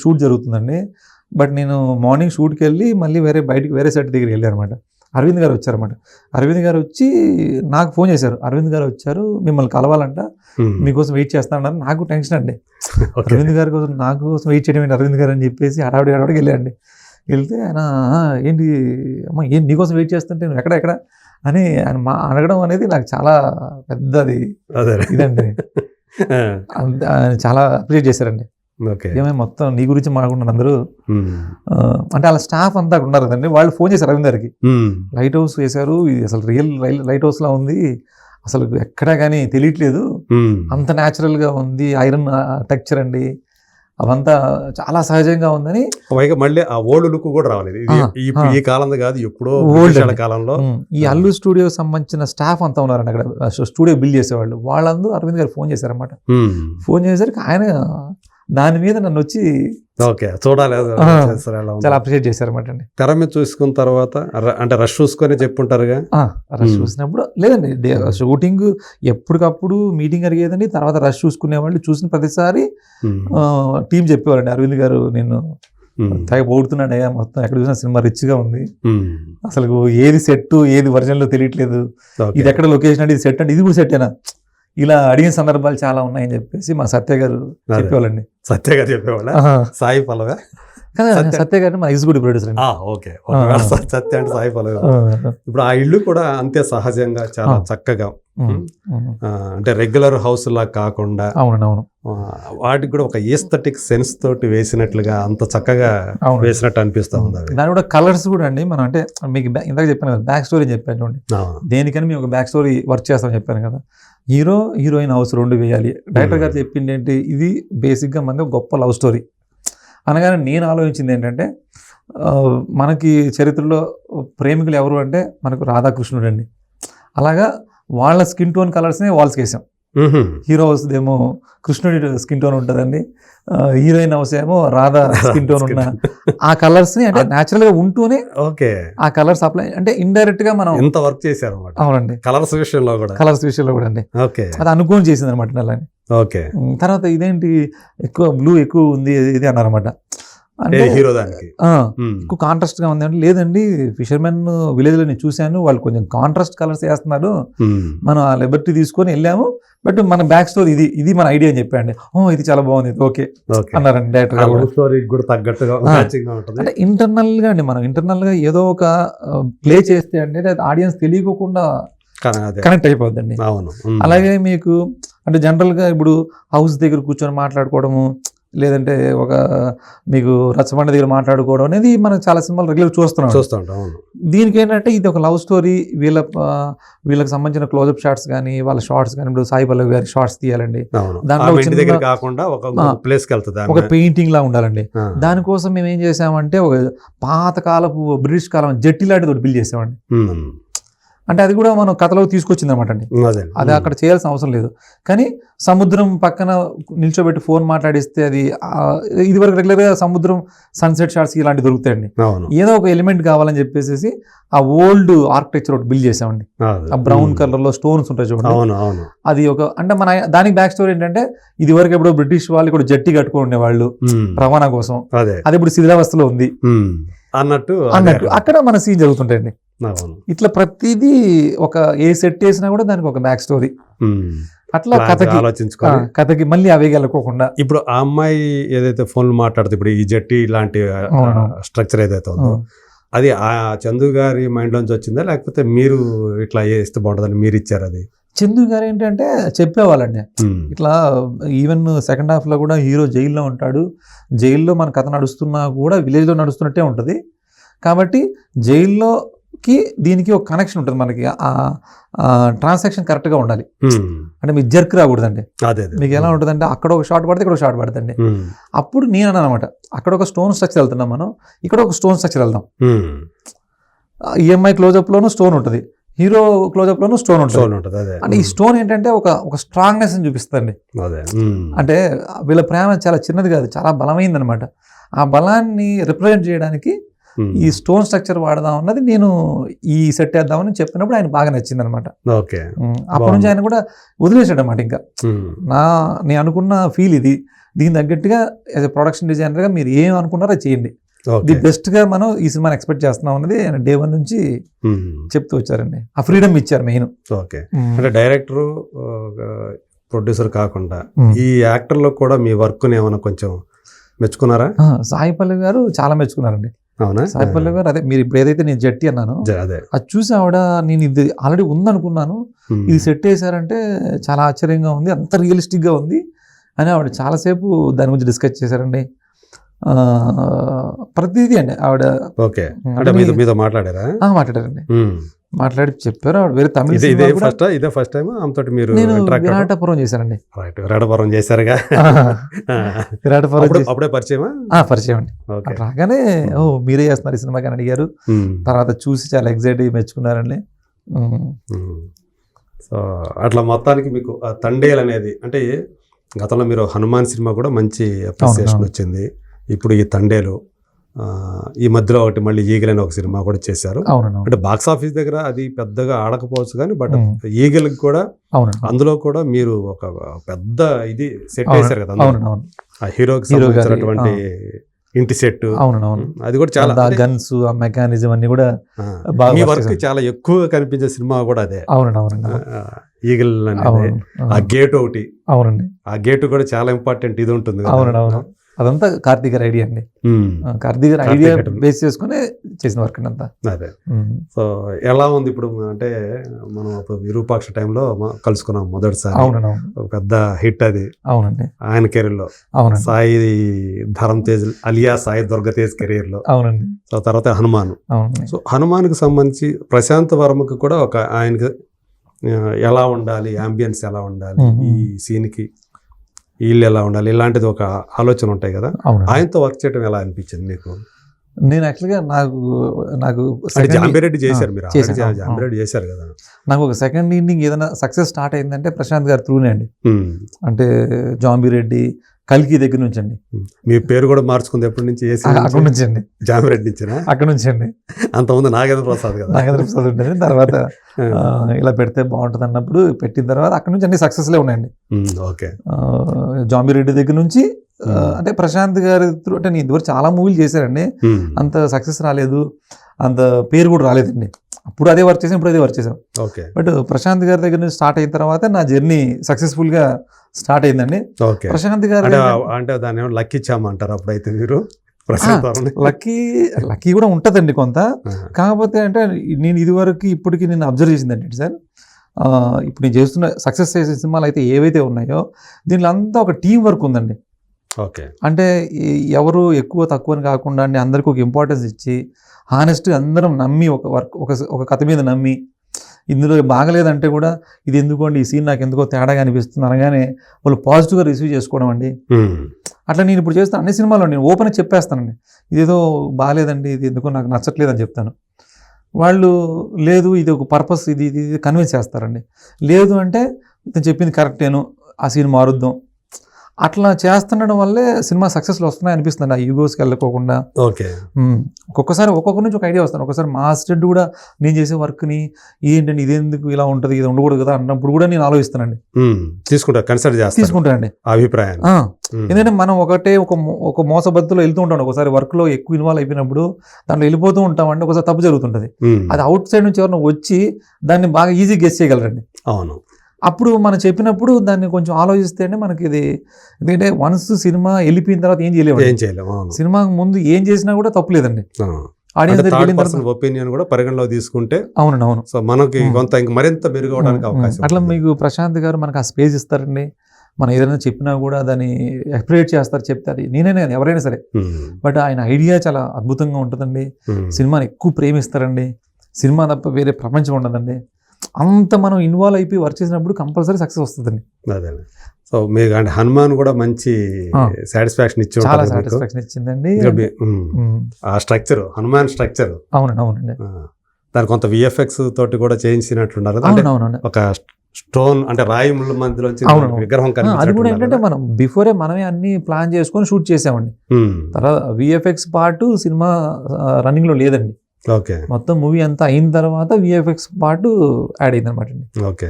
షూట్ జరుగుతుందండి. బట్ నేను మార్నింగ్ షూట్కి వెళ్ళి మళ్ళీ వేరే సెట్ దగ్గరికి వెళ్ళాను అనమాట. అరవింద్ గారు వచ్చారన్నమాట. అరవింద్ గారు వచ్చి నాకు ఫోన్ చేశారు, అరవింద్ గారు వచ్చారు మిమ్మల్ని కలవాలంట, మీకోసం వెయిట్ చేస్తానన్నారు. నాకు టెన్షన్ అండి, అరవింద్ గారి కోసం నాకు కోసం వెయిట్ చేయడం ఏంటి అరవింద్ గారు అని చెప్పేసి హడావిడికి వెళ్ళండి. వెళ్తే ఆయన ఏంటి అమ్మ ఏం నీకోసం వెయిట్ చేస్తుంటే నువ్వు ఎక్కడ అని ఆయన అడగడం అనేది నాకు చాలా పెద్దది ఇదండి. చాలా అప్రిషియేట్ చేశారండి. ఏమైనా మొత్తం నీ గురించి మాట్లాడుకున్నారు అందరూ. అంటే వాళ్ళ స్టాఫ్ అంతా అక్కడ ఉన్నారు కదండి, వాళ్ళు ఫోన్ చేశారు అరవింద్ గారికి, లైట్ హౌస్ వేశారు, ఇది అసలు రియల్ లైట్ హౌస్ లా ఉంది, అసలు ఎక్కడా కానీ తెలియట్లేదు, అంత న్యాచురల్ గా ఉంది, ఐరన్ టెక్చర్ అండి, అవంతా చాలా సహజంగా ఉందని. మళ్ళీ ఆ ఓల్డ్ లుక్ కూడా రావాలి, ఈ కాలం కాదు, ఎప్పుడో ఓల్డ్ కాలంలో. ఈ అల్లు స్టూడియో సంబంధించిన స్టాఫ్ అంతా ఉన్నారండి అక్కడ, స్టూడియో బిల్డ్ చేసేవాళ్ళు, వాళ్ళందరూ అరవింద్ గారు ఫోన్ చేశారన్నమాట. ఫోన్ చేసేసరికి ఆయన దాని మీద నన్ను వచ్చి చూడాలి చాలా అప్రిషియేట్ చేశారన్నమాట అండి. తెర మీద చూసుకున్న తర్వాత అంటే రష్ చూసుకొని చెప్పుంటారుగా, రష్ చూసినప్పుడు లేదండి, షూటింగ్ ఎప్పటికప్పుడు మీటింగ్ అడిగేదండి, తర్వాత రష్ చూసుకునేవాళ్ళు, చూసిన ప్రతిసారి టీం చెప్పేవాళ్ళండి అరవింద్ గారు నేను తెగ పోడుతున్నాడు అయ్యా, మొత్తం ఎక్కడ చూసినా సినిమా రిచ్గా ఉంది, అసలు ఏది సెట్ ఏది ఒరిజినల్ తెలియట్లేదు, ఇది ఎక్కడ లొకేషన్ అంటే ఇది సెట్ అంటే ఇది కూడా సెట్టేనా, ఇలా అడిగిన సందర్భాలు చాలా ఉన్నాయని చెప్పేసి మా సత్య గారు చెప్పేవాళ్ళండి. సత్య గారు చెప్పేవాళ్ళ? సాయి పల్లవి సత్య గారిని మా ఎగ్జిక్యూటివ్ ప్రొడ్యూసర్ అండి. ఓకే, సత్య అంటే సాయి పల్లవి. ఇప్పుడు ఆ ఇల్లు కూడా అంతే సహజంగా చాలా చక్కగా, అంటే రెగ్యులర్ హౌస్ లా కాకుండా అవునవును వాటికి కూడా ఒక ఏస్థెటిక్ సెన్స్ తోటి వేసినట్లుగా అంత చక్కగా వేసినట్టు అనిపిస్తా ఉంది. దాని కూడా కలర్స్ కూడా అండి, మనం అంటే మీకు ఇందాక చెప్పాను కదా బ్యాక్ స్టోరీ చెప్పాను చూడండి, దేనికని మేము ఒక బ్యాక్ స్టోరీ వర్క్ చేస్తామని చెప్పాను కదా, హీరో హీరోయిన్ హౌస్ 2 వేయాలి. డైరెక్టర్ గారు చెప్పింది ఏంటి, ఇది బేసిక్గా మనకి గొప్ప లవ్ స్టోరీ అనగానే నేను ఆలోచించింది ఏంటంటే, మనకి చరిత్రలో ప్రేమికులు ఎవరు అంటే మనకు రాధాకృష్ణుడు అండి, అలాగా వాళ్ళ స్కిన్ టోన్ కలర్స్ని వాల్స్కి వేసాం. హీరో హౌస్ ఏమో కృష్ణుడి స్కిన్ టోన్ ఉంటుందండి, హీరోయిన్ హౌస్ ఏమో రాధా స్కిన్ టోన్ ఉన్న ఆ కలర్స్ ని అంటే న్యాచురల్ గా ఉంటూనే ఆ కలర్స్ అప్లై అంటే ఇండైరెక్ట్ గా మనం ఎంత వర్క్ చేశారు. అవునండి, కలర్స్ విషయంలో కూడా అండి అది అనుకోని చేసింది అనమాట నెలని. తర్వాత ఇదేంటి ఎక్కువ బ్లూ ఎక్కువ ఉంది ఇది అన్నారన్నమాట, అంటే హీరో దానికి ఎక్కువ కాంట్రాస్ట్ గా ఉంది అంటే, లేదండి ఫిషర్మెన్ విలేజ్ లో నేను చూశాను, వాళ్ళు కొంచెం కాంట్రాస్ట్ కలర్స్ వేస్తున్నారు, మనం ఆ లిబర్టీ తీసుకొని వెళ్ళాము, బట్ మన బ్యాక్ స్టోరీ ఇది మన ఐడియా అని చెప్పండి. ఇది చాలా బాగుంది, ఓకే అన్నారండి డైరెక్టర్. అంటే ఇంటర్నల్ గా అండి, మనం ఇంటర్నల్ గా ఏదో ఒక ప్లే చేస్తే అంటే ఆడియన్స్ తెలియకుండా కనెక్ట్ అయిపోద్దండి. అలాగే మీకు అంటే జనరల్ గా ఇప్పుడు హౌస్ దగ్గర కూర్చొని మాట్లాడుకోవడము, లేదంటే ఒక మీకు రచ్చబండ దగ్గర మాట్లాడుకోవడం అనేది మనం చాలా సినిమాలు రెగ్యులర్ చూస్తున్నాం. దీనికి ఏంటంటే ఇది ఒక లవ్ స్టోరీ, వీళ్ళకి సంబంధించిన క్లోజప్ షాట్స్ కానీ వాళ్ళ షార్ట్స్ కానీ, ఇప్పుడు సాయి పల్లవి గారి షార్ట్స్ తీయాలండి, దాంట్లో ఒక పెయింటింగ్ లా ఉండాలండి. దానికోసం మేము ఏం చేసామంటే ఒక పాతకాలపు బ్రిటిష్ కాలం జట్టి లాంటిది ఒకటి బిల్డ్ చేసామండి. అంటే అది కూడా మనం కథలో తీసుకొచ్చింది అనమాట అండి, అది అక్కడ చేయాల్సిన అవసరం లేదు. కానీ సముద్రం పక్కన నిల్చోబెట్టి ఫోన్ మాట్లాడిస్తే అది ఇదివరకు రెగ్యులర్గా సముద్రం సన్సెట్ షాట్స్ ఇలాంటివి దొరుకుతాయండి, ఏదో ఒక ఎలిమెంట్ కావాలని చెప్పేసి ఆ ఓల్డ్ ఆర్కిటెక్చర్ ఒకటి బిల్డ్ చేసామండి. ఆ బ్రౌన్ కలర్ లో స్టోన్స్ ఉంటాయి చూడండి, అది ఒక అంటే మన దానికి బ్యాక్ స్టోరీ ఏంటంటే, ఇది వరకు ఎప్పుడో బ్రిటిష్ వాళ్ళు కూడా జట్టి కట్టుకుని ఉండేవాళ్ళు రవాణా కోసం, అది ఇప్పుడు శిథిలావస్థలో ఉంది అన్నట్టు అక్కడ మన సీన్ జరుగుతుంటాయండి. ఇట్లా ప్రతిదీ ఒక ఏ సెట్ వేసినా కూడా దానికి ఒక బ్యాక్ స్టోరీ, అట్లా కథకి మళ్ళీ అవే వెళ్ళకోకుండా. ఇప్పుడు ఆ అమ్మాయి ఏదైతే ఫోన్లు మాట్లాడుతుంది, ఇప్పుడు ఈ జట్టి ఇలాంటి స్ట్రక్చర్ ఏదైతే ఉందో అది ఆ చందు గారి మైండ్ లోంచి వచ్చిందా, లేకపోతే మీరు ఇట్లా వేస్తే బాగుంటుందని మీరు ఇచ్చారు? అది చందు గారు ఏంటంటే చెప్పేవాళ్ళండి, ఇట్లా ఈవెన్ సెకండ్ హాఫ్ లో కూడా హీరో జైల్లో ఉంటాడు, జైల్లో మన కథ నడుస్తున్నా కూడా విలేజ్ లో నడుస్తున్నట్టే ఉంటుంది, కాబట్టి జైల్లోకి దీనికి ఒక కనెక్షన్ ఉంటుంది, మనకి ఆ ట్రాన్సాక్షన్ కరెక్ట్ గా ఉండాలి, అంటే మీకు జర్క్ రాకూడదండి. మీకు ఎలా ఉంటుందంటే అక్కడ ఒక షాట్ పడితే ఇక్కడ ఒక షాట్ పడుతుంది. అప్పుడు నేను అన్నాను అనమాట, అక్కడ ఒక స్టోన్ స్ట్రక్చర్ వెళ్తున్నాం మనం, ఇక్కడ ఒక స్టోన్ స్ట్రక్చర్ వెళ్దాం, ఈఎంఐ క్లోజప్లోనూ స్టోన్ ఉంటుంది, హీరో క్లోజప్లోనూ స్టోన్ ఉంటుంది. అదే అంటే ఈ స్టోన్ ఏంటంటే ఒక స్ట్రాంగ్నెస్ అని చూపిస్తుంది. అదే అంటే వీళ్ళ ప్రేమ చాలా చిన్నది కాదు, చాలా బలమైంది అనమాట. ఆ బలాన్ని రిప్రజెంట్ చేయడానికి ఈ స్టోన్ స్ట్రక్చర్ వాడదాం అన్నది నేను ఈ సెట్ వేద్దామని చెప్పినప్పుడు ఆయన బాగా నచ్చింది అనమాట. ఓకే, అప్పటి నుంచి ఆయన కూడా వదిలేసాడు అనమాట. ఇంకా నేను అనుకున్న ఫీల్ ఇది, దీని తగ్గట్టుగా యాజ్ ఎ ప్రొడక్షన్ డిజైనర్గా మీరు ఏం అనుకున్నారో చేయండి, ది బెస్ట్ గా మనం ఈ సినిమాని ఎక్స్పెక్ట్ చేస్తున్నాం అన్నది డే 1 నుంచి చెప్తూ వచ్చారండి. ఆ ఫ్రీడమ్ ఇచ్చారు మెయిన్. ఓకే, అంటే డైరెక్టర్ ప్రొడ్యూసర్ కాకుండా ఈ యాక్టర్ లో కూడా మీ వర్క్ ఏమైనా కొంచెం మెచ్చుకున్నారా? సాయి పల్లవి గారు చాలా మెచ్చుకున్నారండి. అవునా? సాయి పల్లవి గారు అదే మీరు ఇప్పుడు ఏదైతే నేను జట్టి అన్నాను అది చూసి ఆవిడ, నేను ఇది ఆల్రెడీ ఉందనుకున్నాను, ఇది సెట్ చేశారంటే చాలా ఆశ్చర్యంగా ఉంది, అంత రియలిస్టిక్ గా ఉంది అని ఆవిడ చాలాసేపు దాని గురించి డిస్కస్ చేశారండి. ప్రతిదీ అండి ఆవిడ. ఓకే, అంటే మీతో మాట్లాడారా? మాట్లాడారండి, మాట్లాడి చెప్పారు. ఆవిడ వేరే తమిళ ఇదే ఫస్ట్ టైం ఆమెతోటి మీరు? నేను విరాటపురం చేశానండి. విరాటపురం చేశారుగా? విరాటపురం అప్పుడే పరిచయమా? పరిచయం అండి. రాగానే ఓ మీరే చేస్తున్నారు ఈ సినిమాకి అని అడిగారు. తర్వాత చూసి చాలా ఎగ్జైట్ అయ్యి మెచ్చుకున్నారండి. సో అట్లా మొత్తానికి మీకు తండేల్ అనేది, అంటే గతంలో మీరు హనుమాన్ సినిమా కూడా మంచి అప్రిసియేషన్ వచ్చింది. ఇప్పుడు ఈ తండేలు, ఈ మధ్యలో ఒకటి మళ్ళీ ఈగల్ అని ఒక సినిమా కూడా చేశారు. అంటే బాక్స్ ఆఫీస్ దగ్గర అది పెద్దగా ఆడకపోవచ్చు కానీ, బట్ ఈగల్ కూడా అందులో కూడా మీరు ఒక పెద్ద ఇది సెట్ చేశారు కదా, ఆ హీరోకి సంబంధించినటువంటి ఇంటి సెట్, అది కూడా చాలా గన్స్, ఆ మెకానిజం అన్ని కూడా మీ వర్క్ చాలా ఎక్కువగా కనిపించే సినిమా కూడా అదే. ఈగల్ అనేది ఆ గేట్ ఒకటి, ఆ గేట్ కూడా చాలా ఇంపార్టెంట్ ఇది ఉంటుంది. అదంతా కార్తీక్ గారి ఐడియా అండి. కార్తీక్ గారి ఐడియా బేస్ చేసుకుని చేసిన వర్క్ అంతా. అదే. సో ఎలా ఉంది ఇప్పుడు? అంటే మనం అప్పుడు విరూపాక్ష టైంలో కలుసుకున్నాం మొదటిసారి, ఒక పెద్ద హిట్ అది. అవునండి, ఆయన కెరీర్ లో. సాయి ధరమ్ తేజ్ అలియా సాయి దుర్గతేజ్ కెరీర్ లో. అవునండి. సో తర్వాత హనుమాన్. సో హనుమాన్ కి సంబంధించి ప్రశాంత్ వర్మకి కూడా ఒక ఆయనకి ఎలా ఉండాలి, అంబియన్స్ ఎలా ఉండాలి, ఈ సీన్ కి వీళ్ళు ఎలా ఉండాలి, ఇలాంటిది ఒక ఆలోచన ఉంటాయి కదా. ఆయనతో వర్క్ చేయడం ఎలా అనిపించింది మీకు? నేను యాక్చువల్గా నాకు జాంబిరెడ్డి చేశారు, మీరు జాంబిరెడ్డి చేశారు కదా. నాకు ఒక సెకండ్ ఇన్నింగ్ ఏదైనా సక్సెస్ స్టార్ట్ అయిందంటే ప్రశాంత్ గారి త్రూనే అండి. అంటే జాంబిరెడ్డి, కల్కి దగ్గర నుంచి అండి. మీ పేరు కూడా మార్చుకుంది ఎప్పటి నుంచి? అక్కడ నుంచి అండి, జాంబిరెడ్డి నుంచి. అక్కడ నుంచి అండి. అంతకుముందు నాగేంద్ర ప్రసాద్ కదా. నాగేంద్ర ప్రసాద్ ఉంటుంది. తర్వాత ఇలా పెడితే బాగుంటుంది అన్నప్పుడు పెట్టిన తర్వాత అక్కడ నుంచి అన్ని సక్సెస్లే ఉన్నాయండి. ఓకే, జాంబిరెడ్డి దగ్గర నుంచి అంటే ప్రశాంత్ గారి త్రూ. అంటే నేను ఇదివరకు చాలా మూవీలు చేశానండి, అంత సక్సెస్ రాలేదు, అంత పేరు కూడా రాలేదండి. అప్పుడు అదే వర్క్ చేసాం, ఇప్పుడు అదే వర్క్ చేసాం. బట్ ప్రశాంత్ గారి దగ్గర నుంచి స్టార్ట్ అయిన తర్వాత నా జర్నీ సక్సెస్ఫుల్ గా స్టార్ట్ అయిందండి. ప్రశాంత్ గారు అంటే దాన్ని లక్కీ ఇచ్చామంటారు అప్పుడైతే మీరు? లక్కీ కూడా ఉంటుందండి కొంత. కాకపోతే అంటే నేను ఇదివరకు ఇప్పటికీ నేను అబ్జర్వ్ చేసిందండి సార్, ఇప్పుడు నేను చేస్తున్న సక్సెస్ చేసే సినిమాలు అయితే ఏవైతే ఉన్నాయో దీనిలో అంతా ఒక టీం వర్క్ ఉందండి. అంటే ఎవరు ఎక్కువ తక్కువ అని కాకుండా అందరికి ఒక ఇంపార్టెన్స్ ఇచ్చి హానెస్ట్గా అందరం నమ్మి ఒక కథ మీద నమ్మి, ఇందులో బాగలేదంటే కూడా ఇది ఎందుకోండి, ఈ సీన్ నాకు ఎందుకో తేడాగా అనిపిస్తుంది అనగానే వాళ్ళు పాజిటివ్గా రిసీవ్ చేసుకోవడం అండి. అట్లా నేను ఇప్పుడు చేస్తాను అన్ని సినిమాల్లో, నేను ఓపెన్ చెప్పేస్తానండి, ఇదేదో బాగాలేదండి, ఇది ఎందుకో నాకు నచ్చట్లేదు అని చెప్తాను. వాళ్ళు లేదు ఇది ఒక పర్పస్, ఇది ఇది కన్విన్స్ చేస్తారండి. లేదు అంటే ఇతను చెప్పింది కరెక్టేను, ఆ సీన్ మారుద్దాం. అట్లా చేస్తుండడం వల్లే సినిమా సక్సెస్లు వస్తున్నాయి అనిపిస్తుంది, ఆ ఈగోస్కి వెళ్ళకోకుండా. ఒక్కొక్కసారి ఒక్కొక్కరి నుంచి ఒక ఐడియా వస్తాను. ఒకసారి మా అసిస్టెంట్ కూడా నేను చేసే వర్క్ని ఏంటండి ఇదేందుకు ఇలా ఉంటుంది, ఇది ఉండకూడదు కదా అన్నప్పుడు కూడా నేను ఆలోచిస్తానండి, తీసుకుంటానండి అభిప్రాయం. ఎందుకంటే మనం ఒక మోసబద్దులో వెళ్తూ ఉంటాం, ఒకసారి వర్క్లో ఎక్కువ ఇన్వాల్వ్ అయిపోయినప్పుడు దాంట్లో వెళ్ళిపోతూ ఉంటామండి, ఒకసారి తప్పు జరుగుతుంటుంది. అది అవుట్ సైడ్ నుంచి ఎవరైనా వచ్చి దాన్ని బాగా ఈజీ గెస్ చేయగలరండి. అవును, అప్పుడు మనం చెప్పినప్పుడు దాన్ని కొంచెం ఆలోచిస్తేనే మనకి ఇది. ఎందుకంటే వన్స్ సినిమా వెళ్ళిపోయిన తర్వాత ఏం చేయలేము, సినిమాకి ముందు ఏం చేసినా కూడా తప్పులేదండి. ఆడియన్స్ ఒపీనియన్ కూడా పరిగణలో తీసుకుంటే అవును సో మనకి కొంత మరింత మెరుగవడానికి అవకాశం. అట్లా మీకు ప్రశాంత్ గారు మనకు ఆ స్పేస్ ఇస్తారండి. మనం ఏదైనా చెప్పినా కూడా దాన్ని అప్రిషియేట్ చేస్తారు, చెప్తారు, నేనే ఎవరైనా సరే. బట్ ఆయన ఐడియా చాలా అద్భుతంగా ఉంటుందండి. సినిమాని ఎక్కువ ప్రేమిస్తారండి. సినిమా తప్ప వేరే ప్రపంచం ఉండదండి. అంత మనం ఇన్వాల్వ్ అయిపోయి వర్క్ చేసినప్పుడు కంపల్సరీ సక్సెస్ వస్తుందండి. అదే. సో మీకు అంటే హనుమాన్ కూడా మంచి సాటిస్ఫాక్షన్ ఇచ్చి, చాలా సాటిస్ఫాక్షన్ ఇచ్చిందండి ఆ స్ట్రక్చర్, హనుమాన్ స్ట్రక్చర్. అవునండి. దాని కొంత విఎఫ్ఎక్స్ తోటి కూడా చేయించినట్టున్నారు కదా. అంటే అవునవును. ఒక స్టోన్ అంటే రాయి మధ్యలోంచి అవును. విగ్రహం అది కూడా కనిపించినట్టున్నారు ఏంటంటే కదా. మనం బిఫోరే మనమే అన్ని ప్లాన్ చేసుకొని షూట్ చేసామండి. ఉమ్, తర్వాత విఎఫ్ఎక్స్ పార్ట్ సినిమా రన్నింగ్ లో లేదండి. ఓకే మొత్తం మూవీ అంతా అయిన తర్వాత విఎఫ్ఎక్స్ పార్ట్ యాడ్ అయింది అనమాట అండి. ఓకే.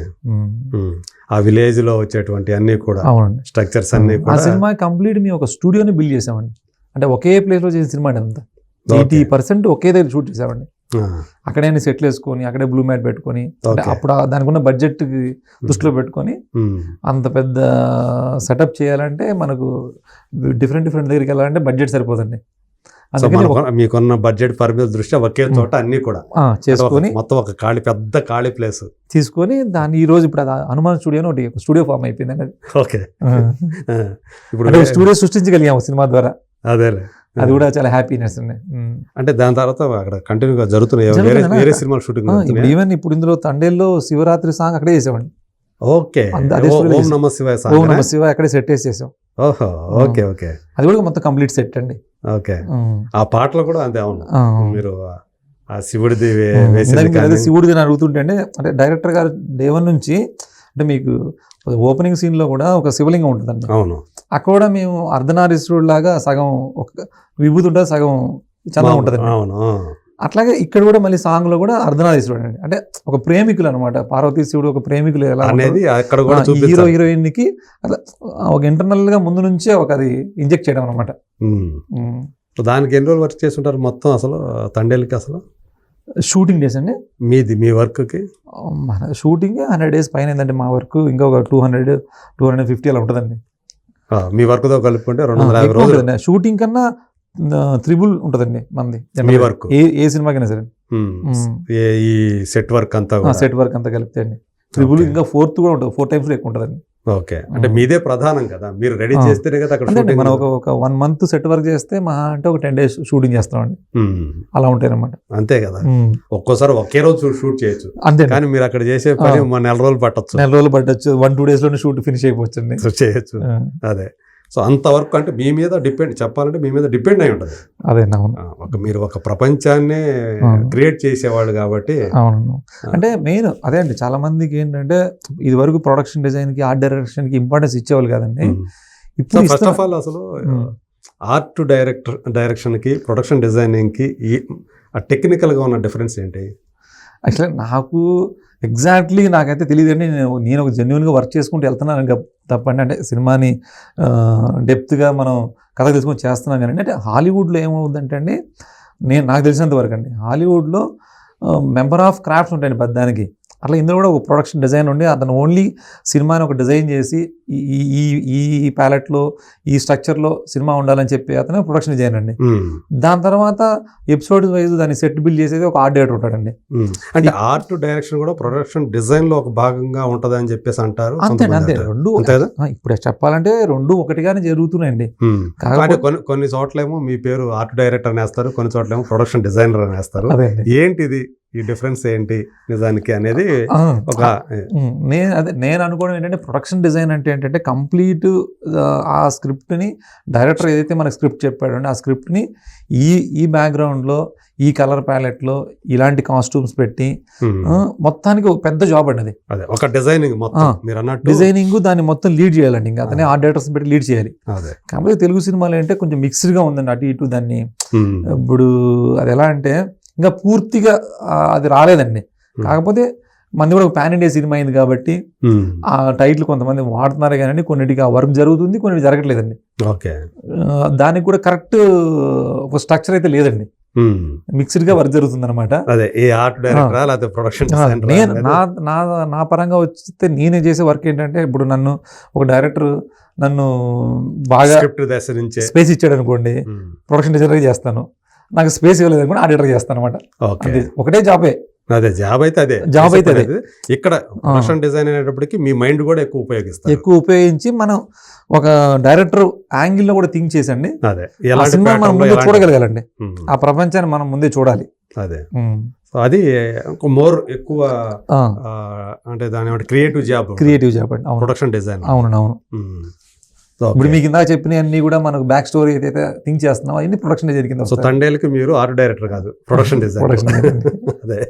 ఆ విలేజ్ లో వచ్చేటువంటి అన్ని కూడా అవునండి. స్ట్రక్చర్స్ అన్ని ఆ కూడా సినిమా కంప్లీట్ మేము ఒక స్టూడియోని బిల్డ్ చేసామండి. అంటే ఒకే ప్లేస్ లో చేసిన సినిమా అండి అంతా. 80% ఒకే దగ్గర షూట్ చేసామండి. ఆ, అక్కడే సెట్లు వేసుకొని అక్కడే బ్లూ మ్యాట్ పెట్టుకొని అంటే Okay. అప్పుడు దానికి ఉన్న బడ్జెట్ దృష్టిలో పెట్టుకొని ఉమ్, అంత పెద్ద సెటప్ చేయాలంటే మనకు డిఫరెంట్ దగ్గరికి వెళ్ళాలంటే బడ్జెట్ సరిపోదండి. సో అందుకని మీకున్న బడ్జెట్ పరిమితుల దృష్ట్యా ఒకే చోట అన్ని కూడా చేసుకొని మొత్తం ఒక పెద్ద ఖాళీ ప్లేస్. తీసుకొని దాన్ని ఈ రోజు ఇప్పుడు అది హనుమాన్ స్టూడియో ఒకటి స్టూడియో ఫామ్ అయిపోయిందండి. అది ఓకే. ఇప్పుడు అంటే స్టూడియో సృష్టించగలిగాము సినిమా ద్వారా. అదేలే. అది కూడా చాలా హ్యాపీనెస్ అండి. అంటే దాని తర్వాత అక్కడ కంటిన్యూగా జరుగుతున్నాయి జరుగుతున్నాయి. వేరే సినిమా షూటింగ్. ఇప్పుడు ఈవెన్ ఇప్పుడు ఇందులో తండేల్లో శివరాత్రి సాంగ్ అక్కడే చేసామండి. ఓకే. అదే studio ఓం నమ శివాయ ఓం సాంగ్. నమ శివ అక్కడే సెట్ వేసి చేసాం. ఓహో, ఓకే ఓకే అది కూడా మొత్తం కంప్లీట్ సెట్ అండి. ఓకే. ఆ పాటలు కూడా అంతే. అవును, మీరు ఆ శివుడిది ఇందాక వేసింది మీరు కానీ అదే శివుడిది అని అడుగుతుంటే అంటే డైరెక్టర్ గారు దేవన్ నుంచి అంటే మీకు ఓపెనింగ్ సీన్ లో కూడా ఒక శివలింగం ఉంటుందండి. అవును, అక్కడ కూడా మేము అర్ధనారీశ్వరుడు లాగా సగం ఒక విభూతి ఉంటుంది, సగం చంద్రం ఉంటుందండి. అవును. అట్లాగే ఇక్కడ కూడా మళ్ళీ సాంగ్ లో కూడా అర్ధనారీశ్వరుడు అండి. అంటే ఒక ప్రేమికులు అనమాట. పార్వతీ శివుడు ఒక ప్రేమికులు ఎలా అనేది అక్కడ కూడా హీరో చూపించారు. హీరోయిన్ కి అట్లా ఒక ఇంటర్నల్ గా ముందు నుంచే ఒక అది ఇంజెక్ట్ చేయడం అనమాట. సో దానికి ఎన్ని రోజులు వర్క్ చేస్తుంటారు మొత్తం అసలు తండేలకి? అసలు షూటింగ్ డేస్ అండి మీ వర్క్ కి మన షూటింగ్ 100 days పైన ఏంటంటే మా వర్క్ ఇంకా ఒక 200-250 అలా ఉంటుందండి. మీ వర్క్ తో కలుపుకుంటే 250 రోజులు షూటింగ్ కన్నా 3 ఉంటుందండి మనది మీ వర్క్. ఏ సినిమాకైనా సరే ఈ సెట్ వర్క్ అంతా కూడా. సెట్ వర్క్ అంతా కలిపితే అండి 3 ఇంకా 4th కూడా ఉంటుంది. 4 times ఎక్కువ ఉంటుందండి. ఓకే. అంటే మీదే ప్రధానం కదా, మీరు రెడీ చేస్తేనే కదా అక్కడ అంటే షూటింగ్. మనం ఒక 1 month సెట్ వర్క్ చేస్తే మా అంటే ఒక 10 days షూటింగ్ చేస్తామండి. అలా ఉంటాయి అన్నమాట. అంతే కదా. ఒక్కోసారి ఒకే రోజు షూట్ చేయొచ్చు, అంతే. కానీ మీరు అక్కడ చేసే పని నెల రోజులు పట్టొచ్చు. 4 రోజులు పట్టొచ్చు. 1-2 days లోనే షూట్ ఫినిష్ అయిపోవచ్చు అండి. చేయొచ్చు. అదే. సో అంత వర్క్ అంటే మీ మీద చెప్పాలంటే మీ మీద డిపెండ్ అయి ఉంటుంది. అదే అవును. మీరు ఒక ప్రపంచాన్నే క్రియేట్ చేసేవాళ్ళు కాబట్టి. అవును. అంటే మెయిన్ అదే అండి. చాలా మందికి ఏంటంటే ఇది వరకు ప్రొడక్షన్ డిజైన్ కి ఆర్ట్ డైరెక్షన్ కి ఇంపార్టెన్స్ ఇచ్చేవాళ్ళు కాదండి. ఇప్పుడు ఫస్ట్ ఆఫ్ ఆల్ అసలు ఆర్ట్ డైరెక్షన్ కి ప్రొడక్షన్ డిజైనింగ్ కి ఆ టెక్నికల్ గా ఉన్న డిఫరెన్స్ ఏంటి? యాక్చువల్లీ నాకు ఎగ్జాక్ట్లీ నాకైతే తెలియదండి. నేను ఒక జెన్యున్గా వర్క్ చేసుకుంటూ వెళ్తున్నాను తప్పండి. అంటే సినిమాని డెప్త్గా మనం కథ తెలుసుకొని చేస్తున్నాం కానీ అంటే హాలీవుడ్లో ఏమవుతుందంటే అండి, నాకు తెలిసినంత వరకు అండి, హాలీవుడ్లో మెంబర్ ఆఫ్ క్రాఫ్ట్స్ ఉంటాయండి పెద్దానికి. అట్లా ఇందులో కూడా ఒక ప్రొడక్షన్ డిజైన్ ఉండి అతను ఓన్లీ సినిమాని ఒక డిజైన్ చేసి ఈ ప్యాలెట్లో ఈ స్ట్రక్చర్లో సినిమా ఉండాలని చెప్పి అతను ప్రొడక్షన్ డిజైన్ అండి. దాని తర్వాత ఎపిసోడ్ వైజ్ దాన్ని సెట్ బిల్డ్ చేసేది ఒక ఆర్ట్ డైరెక్టర్ ఉంటాడండి. అంటే ఆర్ట్ డైరెక్షన్ కూడా ప్రొడక్షన్ డిజైన్ లో ఒక భాగంగా ఉంటది అని చెప్పేసి అంటారు. అంతే. రెండు ఇప్పుడు చెప్పాలంటే రెండు ఒకటిగానే జరుగుతున్నాయండి. కాకపోతే కొన్ని చోట్లేమో మీ పేరు ఆర్ట్ డైరెక్టర్ అనేస్తారు, కొన్ని చోట్లేమో ప్రొడక్షన్ డిజైనర్ అనేస్తారు. ఏంటిది ఈ డిఫరెన్స్ ఏంటి నిజానికి అనేది ఒక నేను అనుకోవడం ఏంటంటే ప్రొడక్షన్ డిజైన్ అంటే ఏంటంటే కంప్లీట్ ఆ స్క్రిప్ట్ని డైరెక్టర్ ఏదైతే మనకు స్క్రిప్ట్ చెప్పాడో ఆ స్క్రిప్ట్ని ఈ బ్యాక్గ్రౌండ్లో ఈ కలర్ ప్యాలెట్లో ఇలాంటి కాస్ట్యూమ్స్ పెట్టి మొత్తానికి ఒక పెద్ద జాబ్ అండి అది. ఒక డిజైనింగ్ మొత్తం మీరు అన్నట్టు డిజైనింగ్ దాన్ని మొత్తం లీడ్ చేయాలండి. ఇంకా అతనే ఆర్ట్ డైరెక్టర్స్ పెట్టి లీడ్ చేయాలి. కాకపోతే తెలుగు సినిమాలు అంటే కొంచెం మిక్స్డ్గా ఉందండి అటు ఇటు దాన్ని. ఇప్పుడు అది ఎలా అంటే ఇంకా పూర్తిగా అది రాలేదండి. కాకపోతే మంది కూడా ఒక పాన్ ఇండియా సినిమా అయింది కాబట్టి ఆ టైటిల్ కొంతమంది వాడుతున్నారు కానీ కొన్నిటికి ఆ వర్క్ జరుగుతుంది, కొన్నిటి జరగట్లేదండి. దానికి కూడా కరెక్ట్ ఒక స్ట్రక్చర్ అయితే లేదండి. మిక్స్డ్ గా వర్క్ జరుగుతుంది అనమాట. నా పరంగా వస్తే నేనే చేసే వర్క్ ఏంటంటే ఇప్పుడు ఒక డైరెక్టర్ నన్ను బాగా స్పేస్ ఇచ్చాడు అనుకోండి, ప్రొడక్షన్ డిజైనర్ చేస్తాను. నాకు స్పేస్ ఇవ్వలేదు అనుకోండి, ఆర్ట్ డైరెక్టర్ చేస్తాను అనమాట. ఒకటే జాబే. జాబ్ అయితే అదే. ఇక్కడ ప్రొడక్షన్ డిజైన్ అనేటప్పటికి మీ మైండ్ కూడా ఎక్కువ ఉపయోగించి మనం ఒక డైరెక్టర్ యాంగిల్లో కూడా థింక్ చేసండి. సినిమా మనం ముందే చూడగలగాలండి. ఆ ప్రపంచాన్ని మనం ముందే చూడాలి. అదే అది మోర్ ఎక్కువ అంటే దాని క్రియేటివ్ జాబ్ అండి. Production design. అవును. ఇప్పుడు మీకు ఇందాక చెప్పిన అన్ని కూడా మనకు బ్యాక్ స్టోరీ ఏదైతే థింక్ చేస్తున్నాం అన్ని ప్రొడక్షన్ జరిగింది. సో తండేల్కి మీరు ఆర్ట్ డైరెక్టర్ కాదు, ప్రొడక్షన్ డిజైనర్. అదే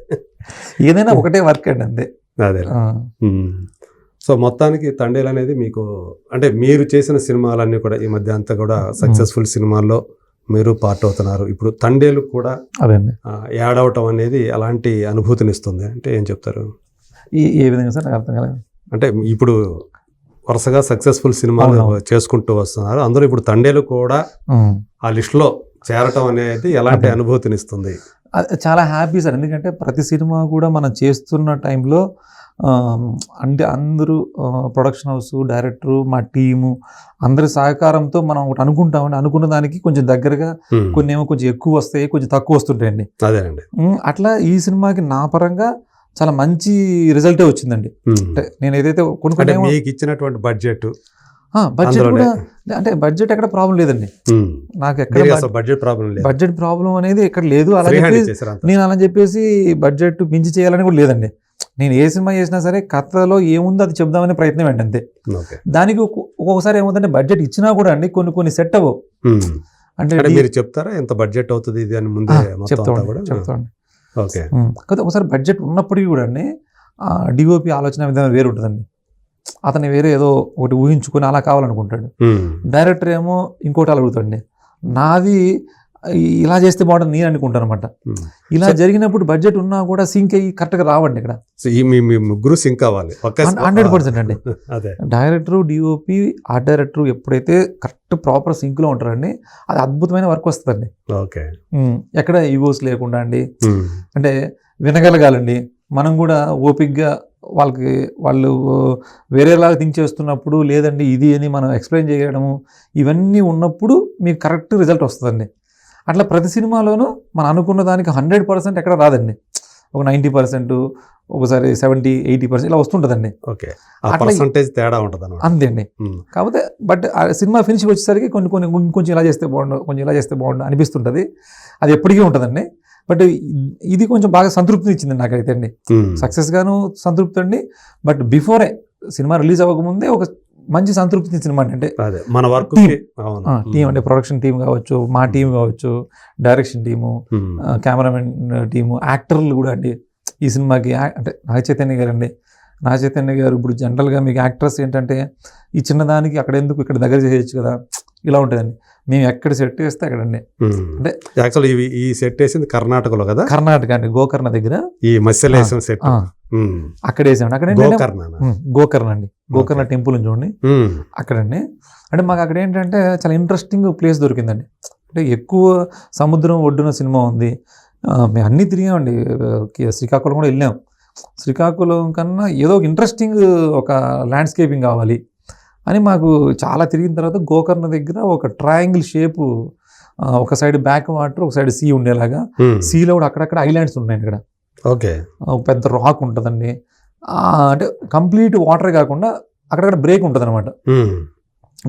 ఏదైనా ఒకటే వర్క్ అండి అంతే. అదే. సో మొత్తానికి తండేల్ అనేది మీకు అంటే మీరు చేసిన సినిమాలన్నీ కూడా ఈ మధ్య అంతా కూడా సక్సెస్ఫుల్ సినిమాల్లో మీరు పార్ట్ అవుతున్నారు. ఇప్పుడు తండేలు కూడా అదండి యాడ్ అవటం అనేది అలాంటి అనుభూతినిస్తుంది అంటే ఏం చెప్తారు? ఏ విధంగా సార్ నాకు అర్థం కాలేదు. అంటే ఇప్పుడు వరుసగా సక్సెస్ఫుల్ సినిమాలు చేసుకుంటూ వస్తున్నారు, అందరూ ఇప్పుడు తండేలు కూడా ఆ లిస్ట్లో చేరటం అనేది ఎలాంటి అనుభూతినిస్తుంది? చాలా హ్యాపీ సార్. ఎందుకంటే ప్రతి సినిమా కూడా మనం చేస్తున్న టైంలో అంటే అందరూ ప్రొడక్షన్ హౌస్, డైరెక్టరు, మా టీము అందరి సహకారంతో మనం ఒకటి అనుకుంటామండి. అనుకున్న దానికి కొంచెం దగ్గరగా కొన్ని ఏమో కొంచెం ఎక్కువ వస్తాయి, కొంచెం తక్కువ వస్తుంటాయండి. అదేనండి. అట్లా ఈ సినిమాకి నా పరంగా చాలా మంచి రిజల్టే వచ్చిందండి. అంటే నేను ఏదైతే కొనుక్కుంటే మీకు ఇచ్చినటువంటి బడ్జెట్ కూడా అంటే బడ్జెట్ ఎక్కడ ప్రాబ్లం లేదండి. నాకు ఎక్కడ బడ్జెట్ ప్రాబ్లం అనేది ఎక్కడ లేదు. అలాగే నేను అలా చెప్పేసి బడ్జెట్ మించి చేయాలని కూడా లేదండి. నేను ఏ సినిమా చేసినా సరే కథలో ఏముందో అది చెప్దామనే ప్రయత్నం ఏంటి అంతే. దానికి ఒక్కొక్కసారి ఏమవుతుందంటే బడ్జెట్ ఇచ్చినా కూడా అండి కొన్ని సెట్ అవ్వవు. అంటే మీరు చెప్తారా ఎంత బడ్జెట్ అవుతుంది ఇది అని ముందే? చెప్తాండి. ఒకసారి బడ్జెట్ ఉన్నప్పటికీ కూడా అండి డిఓపి ఆలోచన విధానం వేరు ఉంటుందండి. అతను వేరే ఏదో ఒకటి ఊహించుకొని అలా కావాలనుకుంటాడు. డైరెక్టర్ ఏమో ఇంకోటి అడుగుతాడండి. నాది ఇలా చేస్తే బాగుంటుంది నేను అనుకుంటాను అనమాట. ఇలా జరిగినప్పుడు బడ్జెట్ ఉన్నా కూడా సింక్ అయ్యి కరెక్ట్గా రావండి. ఇక్కడ ముగ్గురు సింక్ అవ్వాలి 100% అండి. డైరెక్టరు, డిఓపి, ఆర్ట్ డైరెక్టర్ ఎప్పుడైతే కరెక్ట్ ప్రాపర్ సింక్లో ఉంటారండి అది అద్భుతమైన వర్క్ వస్తుందండి. ఎక్కడ ఈగోస్ లేకుండా అండి. అంటే వినగలగాలండి. మనం కూడా ఓపిక్గా వాళ్ళు వేరేలాగా థింక్ చేస్తున్నప్పుడు లేదండి ఇది అని మనం ఎక్స్ప్లెయిన్ చేయడము ఇవన్నీ ఉన్నప్పుడు మీకు కరెక్ట్ రిజల్ట్ వస్తుందండి. అట్లా ప్రతి సినిమాలోనూ మనం అనుకున్న దానికి 100% ఎక్కడ రాదండి. ఒక 90%, ఒకసారి 70-80% ఇలా వస్తుంటుందండి. తేడా ఉంటుంది అంతే అండి. కాకపోతే బట్ ఆ సినిమా ఫినిష్ వచ్చేసరికి కొంచెం ఇలా చేస్తే బాగుండు, కొంచెం ఇలా చేస్తే బాగుండు అనిపిస్తుంటుంది. అది ఎప్పటికీ ఉంటుందండి. బట్ ఇది కొంచెం బాగా సంతృప్తి ఇచ్చింది నాకైతే అండి. సక్సెస్ గాను సంతృప్తి అండి. బట్ బిఫోరే సినిమా రిలీజ్ అవ్వకముందే ఒక మంచి సంతృప్తి సినిమా అంటే మన వర్క్ టీం అంటే ప్రొడక్షన్ టీం కావచ్చు, మా టీం కావచ్చు, డైరెక్షన్ టీము, కెమెరామెన్ టీము, యాక్టర్లు కూడా అండి. ఈ సినిమాకి అంటే నాగచైతన్య గారు అండి. నాగచైతన్య గారు ఇప్పుడు జనరల్గా మీకు యాక్టర్స్ ఏంటంటే ఈ చిన్నదానికి అక్కడ ఎందుకు ఇక్కడ దగ్గర చేయొచ్చు కదా ఇలా ఉంటుందండి. మేము ఎక్కడ సెట్ చేస్తే అక్కడండి. అంటే యాక్చువల్లీ ఈ సెట్ వేసింది కర్ణాటకలో కదా? కర్ణాటక అండి, గోకర్ణ దగ్గర ఈ మత్స్యలేశం సెట్ అక్కడ వేసామండి. అక్కడ గోకర్ణ అండి, గోకర్ణ టెంపుల్ చూడండి అక్కడండి. అంటే మాకు అక్కడ ఏంటంటే చాలా ఇంట్రెస్టింగ్ ప్లేస్ దొరికిందండి. అంటే ఎక్కువ సముద్రం ఒడ్డున సినిమా ఉంది. మేము అన్నీ తిరిగామండి. శ్రీకాకుళం కూడా వెళ్ళాం. శ్రీకాకుళం కన్నా ఏదో ఒక ఇంట్రెస్టింగ్ ఒక ల్యాండ్స్కేపింగ్ కావాలి అని మాకు చాలా తిరిగిన తర్వాత గోకర్ణ దగ్గర ఒక ట్రయాంగిల్ షేపు, ఒక సైడ్ బ్యాక్ వాటర్, ఒక సైడ్ సీ ఉండేలాగా, సీలో కూడా అక్కడక్కడ ఐలాండ్స్ ఉన్నాయి ఇక్కడ. ఓకే. పెద్ద రాక్ ఉంటుందండి. అంటే కంప్లీట్ వాటర్ కాకుండా అక్కడక్కడ బ్రేక్ ఉంటుంది అనమాట.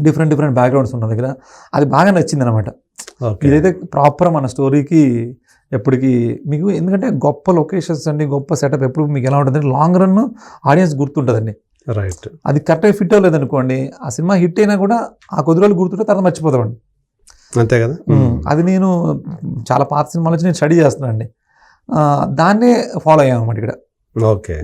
డిఫరెంట్ బ్యాక్గ్రౌండ్స్ ఉన్న దగ్గర అది బాగా నచ్చింది అనమాట. ఇదైతే ప్రాపర్ మన స్టోరీకి ఎప్పటికీ మీకు, ఎందుకంటే గొప్ప లొకేషన్స్ అండి, గొప్ప సెటప్ ఎప్పుడు మీకు ఎలా ఉంటుంది లాంగ్ రన్ ఆడియన్స్ గుర్తుంటుందండి. రైట్. అది కరెక్ట్గా ఫిట్ అవ్వలేదనుకోండి ఆ సినిమా హిట్ అయినా కూడా ఆ కొద్ది రోజులు గుర్తుంటే తర్వాత మర్చిపోతామండి. అంతే కదా. అది నేను చాలా పాత సినిమాల నుంచి నేను స్టడీ చేస్తున్నానండి. దాన్నే ఫాలో అయ్యామన్నమాట ఇక్కడ. ఓకే.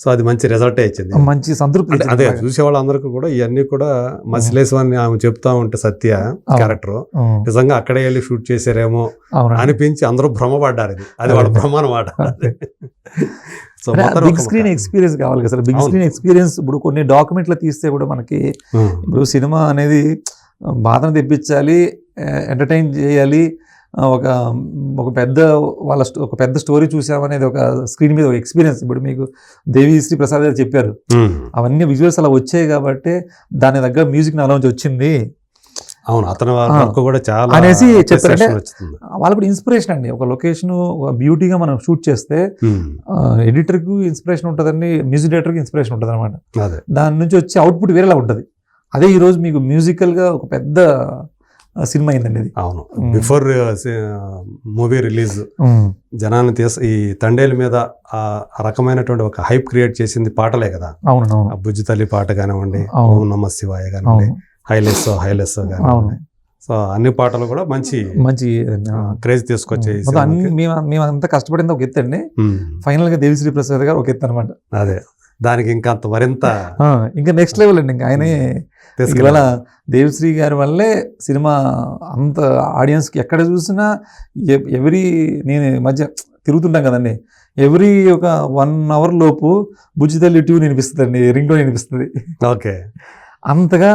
సో అది మంచి రిజల్టే ఇచ్చింది, మంచి సంతృప్తి. అదే చూసే వాళ్ళందరికీ కూడా ఇవన్నీ కూడా మసిలేశ్వని ఆమె చెప్తా ఉంటే సత్య క్యారెక్టర్ నిజంగా అక్కడే వెళ్ళి షూట్ చేశారేమో అనిపించి అందరూ భ్రమపడ్డారు. అది వాళ్ళ భ్రమ అన్నమాట. బిగ్ స్క్రీన్ ఎక్స్పీరియన్స్ కావాలి కదా సార్. బిగ్ స్క్రీన్ ఎక్స్పీరియన్స్ ఇప్పుడు కొన్ని డాక్యుమెంట్లు తీస్తే కూడా మనకి ఇప్పుడు సినిమా అనేది బాధను తెప్పించాలి, ఎంటర్టైన్ చేయాలి, ఒక పెద్ద స్టోరీ చూసామనేది ఒక స్క్రీన్ మీద ఒక ఎక్స్పీరియన్స్. ఇప్పుడు మీకు దేవిశ్రీ ప్రసాద్ గారు చెప్పారు అవన్నీ విజువల్స్ అలా వచ్చాయి కాబట్టి దాని దగ్గర మ్యూజిక్ నాలోంచి వచ్చింది. అవును, అతను కూడా చాలా అనేసి చెప్పారంటే వాళ్ళకు కూడా ఇన్స్పిరేషన్ అండి. ఒక లొకేషన్ బ్యూటీగా మనం షూట్ చేస్తే ఎడిటర్కి ఇన్స్పిరేషన్ ఉంటుందండి, మ్యూజిక్ డైరెక్టర్కి ఇన్స్పిరేషన్ ఉంటుంది అనమాట. దాని నుంచి వచ్చే అవుట్పుట్ వేరేలా ఉంటుంది. అదే ఈరోజు మీకు మ్యూజికల్గా ఒక పెద్ద సినిమా అయిందండి అది. అవును, బిఫోర్ మూవీ రిలీజ్ జనాన్ని ఈ తండేల మీద ఆ రకమైనటువంటి ఒక హైప్ క్రియేట్ చేసింది పాటలే కదా. అవును, ఆ బుజ్జి తల్లి పాట కానివ్వండి, అవును. ఓం నమ శివాయ కానివ్వండి, హైలెస్ కానివ్వండి. సో అన్ని పాటలు కూడా మంచి క్రేజ్ తీసుకొచ్చాయి. మేమంతా కష్టపడింది ఒక ఎత్తు అండి, ఫైనల్ గా దేవిశ్రీ ప్రసాద్ గారు ఒక ఎత్తు అనమాట. అదే దానికి ఇంకా అంత మరింత ఇంకా నెక్స్ట్ లెవెల్ అండి. ఇంకా ఆయనే ఇవాళ దేవిశ్రీ గారి వల్లే సినిమా అంత ఆడియన్స్కి ఎక్కడ చూసినా నేను మధ్య తిరుగుతుంటాం కదండి, ఎవ్రీ ఒక 1 hour లోపు బుజ్జి తల్లి ట్యూన్ వినిపిస్తుందండి, రింగ్ టోన్ వినిపిస్తుంది. ఓకే, అంతగా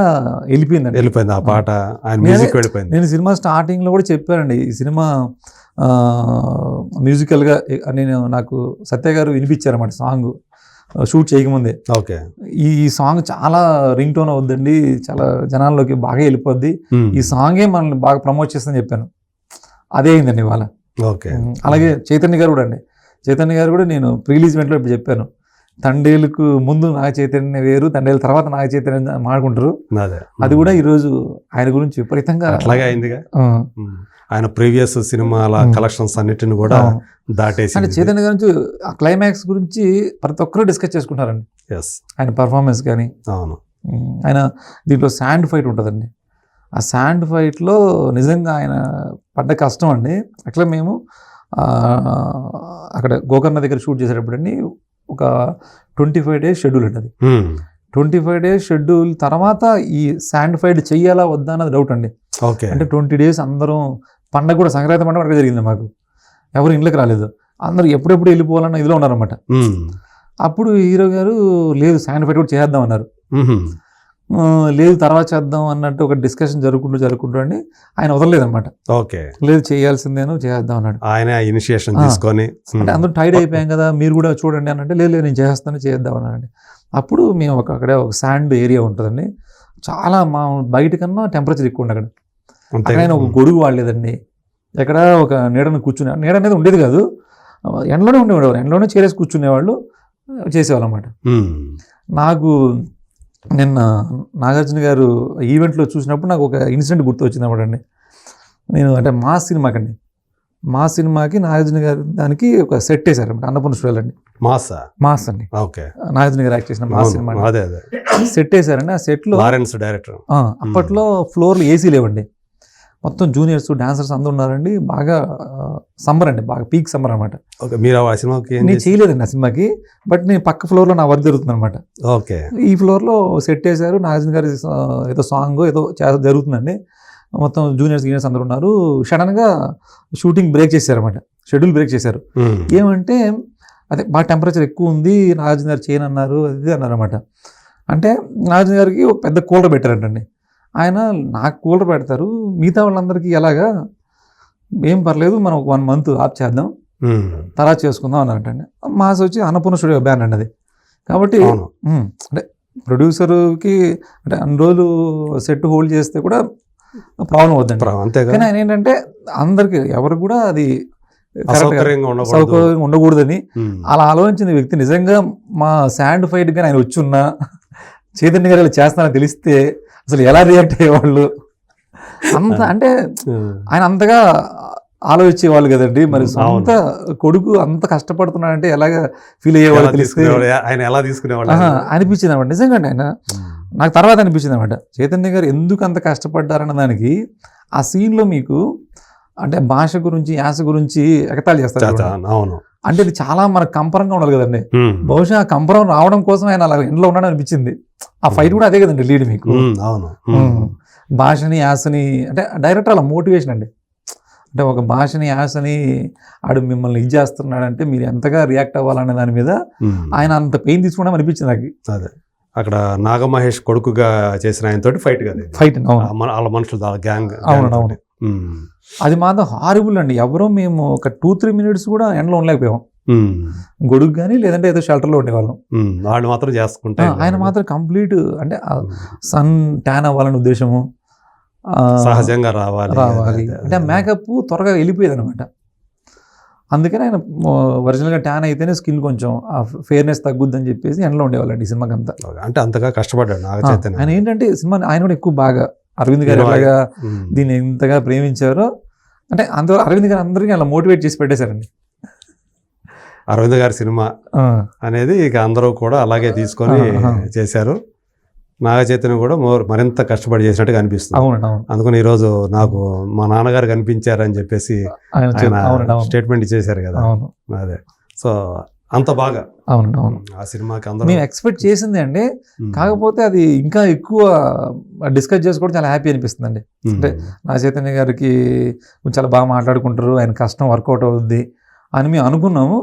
వెళ్ళిపోయింది ఆ పాట, ఆయన మ్యూజిక్ వెళ్ళిపోయింది. నేను సినిమా స్టార్టింగ్లో కూడా చెప్పానండి, ఈ సినిమా మ్యూజికల్గా నాకు సత్య గారు వినిపించారన్నమాట సాంగ్ షూట్ చేయకముందే. ఓకే, ఈ సాంగ్ చాలా రింగ్ టోన్ అవుద్దండి, చాలా జనాల్లోకి బాగా వెళ్ళిపోద్ది, ఈ సాంగే మనల్ని బాగా ప్రమోట్ చేస్తుందని చెప్పాను. అదే అయిందండి ఇవాళ. ఓకే, అలాగే చైతన్య గారు కూడా అండి, చైతన్య గారు కూడా నేను ప్రీలీజ్ ఈవెంట్లో ఇప్పుడు చెప్పాను, తండేలుకు ముందు నాగ చైతన్య వేరు, తండేలు తర్వాత నాగ చైతన్య మాడుకుంటారు. అది కూడా ఈరోజు ఆయన గురించి విపరీతంగా అట్లాగే అయిందిగా. ఆయన ప్రీవియస్ సినిమాల కలెక్షన్స్ అన్నిటిని కూడా దాటేసి, అంటే చైతన్య గురించి ఆ క్లైమాక్స్ గురించి ప్రతి ఒక్కరు డిస్కస్ చేసుకుంటారండి. ఆయన పర్ఫార్మెన్స్ కానీ. అవును, ఆయన దీంట్లో శాండ్ ఫైట్ ఉంటుందండి, ఆ శాండ్ ఫైట్లో నిజంగా ఆయన పడ్డ కష్టం అండి. అట్లా మేము అక్కడ గోకర్ణ దగ్గర షూట్ చేసేటప్పుడు అండి ఒక 25 days షెడ్యూల్ అండి. అది 25 days షెడ్యూల్ తర్వాత ఈ శాండ్ ఫైట్ చెయ్యాలా వద్దా అన్నది డౌట్ అండి. అంటే 20 days అందరం పండగ కూడా, సంక్రాంతి పండుగ కూడా జరిగింది మాకు, ఎవరు ఇంట్లోకి రాలేదు, అందరూ ఎప్పుడెప్పుడు వెళ్ళిపోవాలన్న ఇదిలో ఉన్నారన్నమాట. అప్పుడు హీరో గారు లేదు శాండ్ ఫైట్ కూడా చేద్దాం అన్నారు. లేదు తర్వాత చేద్దాం అన్నట్టు ఒక డిస్కషన్ జరుగుకుంటూ అండి ఆయన వదలలేదన్నమాట. ఓకే, లేదు చేయాల్సిందేనో చేద్దాం అన్నాడు. ఆయన ఇనిషియేషన్ తీసుకొని, అంటే అందరూ టైర్డ్ అయిపోయాం కదా, మీరు కూడా చూడండి అని అంటే లేదు నేను చేద్దాం అన్నానండి. అప్పుడు మేము అక్కడ ఒక శాండ్ ఏరియా ఉంటుందండి, చాలా మా బయట కన్నా టెంపరేచర్ ఎక్కువ ఉండే అక్కడ ఆయన ఒక గొడుగు వాడలేదండి, ఎక్కడ ఒక నీడ అనేది ఉండేది కాదు, ఎండలోనే ఉండేవాడు, ఎండలోనే చేరేసి కూర్చునేవాళ్ళు, చేసేవాళ్ళు అన్నమాట. నాకు నిన్న నాగార్జున గారు ఈవెంట్లో చూసినప్పుడు నాకు ఒక ఇన్సిడెంట్ గుర్తు వచ్చింది అన్నమాట అండి. నేను అంటే మా సినిమాకి నాగార్జున గారు దానికి ఒక సెట్ వేశారు అనమాట, అన్నపూర్ణ స్టూడియోలో అండి. మాస్ అండి, నాగార్జున గారు యాక్ట్ చేసిన మాస్ సినిమా సెట్ వేశారండి. ఆ సెట్లో డైరెక్టర్ అప్పట్లో ఫ్లోర్లు ఏసీ లేవండి, మొత్తం జూనియర్స్ డాన్సర్స్ అందరూ ఉన్నారండి, బాగా సమ్మర్ అండి, బాగా పీక్ సమ్మర్ అనమాట. నేను చేయలేదండి ఆ సినిమాకి, బట్ నేను పక్క ఫ్లోర్లో నా వర్క్ జరుగుతుంది అనమాట. ఓకే, ఈ ఫ్లోర్లో సెట్ వేశారు, నాగార్జున గారి ఏదో సాంగ్ ఏదో జరుగుతుందండి, మొత్తం జూనియర్స్ అందరూ ఉన్నారు. సడన్గా షూటింగ్ బ్రేక్ చేశారన్నమాట, షెడ్యూల్ బ్రేక్ చేశారు. ఏమంటే అదే బాగా టెంపరేచర్ ఎక్కువ ఉంది, నాగార్జున గారు చేయను అన్నారు, అది అన్నారన్నమాట. అంటే నాగార్జున గారికి ఒక పెద్ద కూలర్ పెట్టారంటండి. ఆయన నాకు కూలర్ పెడతారు, మిగతా వాళ్ళందరికీ ఎలాగా, ఏం పర్లేదు మనం 1 month ఆఫ్ చేద్దాం, తర్వాత చేసుకుందాం అన్నారంటండి. మాస్ వచ్చి అన్నపూర్ణ స్టూడియో బ్యాన్ అండి అది. కాబట్టి అంటే ప్రొడ్యూసర్కి అంటే అన్ని రోజులు సెట్ హోల్డ్ చేస్తే కూడా ప్రాబ్లం అవుతుంది. కానీ ఆయన ఏంటంటే అందరికి ఎవరికి కూడా అది సౌకర్యంగా ఉండకూడదని అలా ఆలోచించిన వ్యక్తి. నిజంగా మా శాండ్ ఫైట్ కానీ ఆయన వచ్చి ఉన్నా, చైతన్య గారు ఇలా చేస్తానని తెలిస్తే అసలు ఎలా రియాక్ట్ అయ్యేవాళ్ళు, అంత అంటే ఆయన అంతగా ఆలోచించేవాళ్ళు కదండి. మరి సొంత కొడుకు అంత కష్టపడుతున్నాడంటే ఎలాగ ఫీల్ అయ్యేవాళ్ళు తెలిస్తే ఆయన ఎలా తీసుకునేవాళ్ళు అనిపించింది అనమాట. నిజంగా ఆయన నాకు తర్వాత అనిపించింది అనమాట, చైతన్య గారు ఎందుకు అంత కష్టపడ్డారన్న దానికి ఆ సీన్లో మీకు అంటే భాష గురించి, యాస గురించి ఎగతాళి చేస్తారు. అవును, అంటే ఇది చాలా మనకు కంపరంగా ఉండాలి కదండి. బహుశా ఆ కంపరం రావడం కోసం ఆయన అలా ఎండలో ఉన్నాడు అనిపించింది. ఆ ఫైట్ కూడా అదే కదండి లీడ్ మీకు. అవును, భాషని యాసని అంటే డైరెక్టర్ అలా మోటివేషన్ అండి. అంటే ఒక భాషని యాసని ఆడు మిమ్మల్ని ఇది చేస్తున్నాడంటే మీరు ఎంతగా రియాక్ట్ అవ్వాలనే దాని మీద ఆయన అంత పెయిన్ తీసుకున్నాం అనిపించింది నాకు. అదే అక్కడ నాగమహేష్ కొడుకుగా చేసిన ఆయన తోటి ఫైట్ వాళ్ళ మనుషులు గ్యాంగ్. అవును, అది మాత్రం హారిబుల్ అండి. ఎవరో మేము ఒక 2-3 minutes కూడా ఎండలో ఉండలేకపోయాం, గొడుగు కానీ లేదంటే ఏదో షెల్టర్లో ఉండేవాళ్ళం. వాళ్ళు మాత్రం చేసుకుంటే ఆయన మాత్రం కంప్లీట్ అంటే సన్ ట్యాన్ అవ్వాలని ఉద్దేశము, సహజంగా రావాలి అంటే మేకప్ త్వరగా వెళ్ళిపోయేది అనమాట. అందుకని ఆయన ఒరిజినల్గా ట్యాన్ అయితేనే స్కిన్ కొంచెం ఫెయిర్నెస్ తగ్గుద్దని చెప్పేసి ఎండలో ఉండేవాళ్ళండి ఈ సినిమాకి అంతా. అంటే అంతగా కష్టపడ్డాడు నాగ చైతన్య. ఆయన ఏంటంటే సినిమా ఆయన కూడా ఎక్కువ బాగా అరవింద్ గారు వినోద్. ఎలాగా ఉమ్. దీన్ని ఇంతగా ప్రేమించారో అంటే అందరూ అరవింద్ గారు అందరికీ అలా మోటివేట్ చేసి పెట్టేశారండి. అరవింద్ గారి సినిమా ఆ, అనేది ఇక అందరూ కూడా అలాగే తీసుకొని ఆహా. చేశారు. నాగ చైతన్య కూడా మరింత కష్టపడి చేసినట్టుగా అనిపిస్తుంది. అవునండి అవును అందుకని ఈరోజు నాకు మా నాన్నగారు కనిపించారని చెప్పేసి ఆయన అవునండి అవును స్టేట్మెంట్ ఇచ్చేశారు కదా. అవును అదే సో అంత బాగా అవునండి అవును ఆ సినిమాకి అందరూ మేము ఎక్స్పెక్ట్ చేసింది అండి. కాకపోతే అది ఇంకా ఎక్కువ డిస్కస్ చేసుకోవడం చాలా హ్యాపీ అనిపిస్తుంది అండి. అంటే నా చైతన్య గారికి చాలా బాగా మాట్లాడుకుంటారు, ఆయన కష్టం వర్కౌట్ అవుద్ది అని మేము అనుకున్నాము.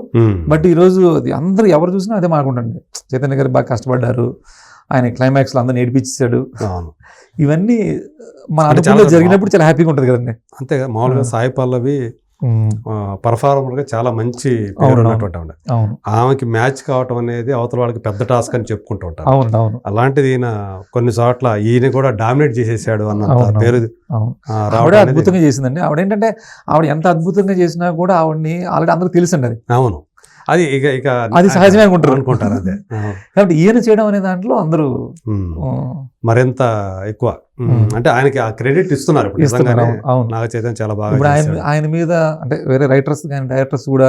బట్ ఈరోజు అది అందరూ ఎవరు చూసినా అదే మాట్లాడుకుంటారండి. చైతన్య గారు బాగా కష్టపడ్డారు, ఆయన క్లైమాక్స్లో అందరూ నేర్పించాడు. అవును ఇవన్నీ మన అంటే అనుభవంలో చాలా జరిగినప్పుడు చాలా హ్యాపీగా ఉంటుంది కదండి. అంతే మామూలుగా సాయి పల్లవి పర్ఫార్మర్ గా చాలా మంచి పేరు అవును, ఉన్నటువంటి ఆవిడ. అవును ఆమెకి మ్యాచ్ కావటం అనేది అవతల వాళ్ళకి పెద్ద టాస్క్ అని చెప్పుకుంటూ ఉంటారు. అవును అవును అలాంటిది ఈయన కొన్ని చోట్ల ఈయన కూడా డామినేట్ చేసేసాడు అన్నంత అవును, పేరు అవును ఆవిడ రావడం అనేది. అద్భుతంగా చేసిందండి. ఆవిడ ఏంటంటే ఆవిడ ఎంత అద్భుతంగా చేసినా కూడా ఆవిడని ఆల్రెడీ అందరికి తెలుసండి అది. అవును అది ఇక ఇక అది సహజమే అనుకుంటారు. అనుకుంటారు అదే. అవును. కాబట్టి ఈయన చేయడం అనే దాంట్లో అందరూ ఉమ్. ఆ, మరింత ఎక్కువ అంటే ఆయనకి ఆ క్రెడిట్ ఇస్తున్నారు ఇప్పుడు ఇస్తున్నారు. నిజంగానే. అవును, అవును నాగ చైతన్య చాలా బాగా ఇప్పుడు ఆయన చేశాడు. ఆయన మీద అంటే వేరే రైటర్స్ కానీ డైరెక్టర్స్ కూడా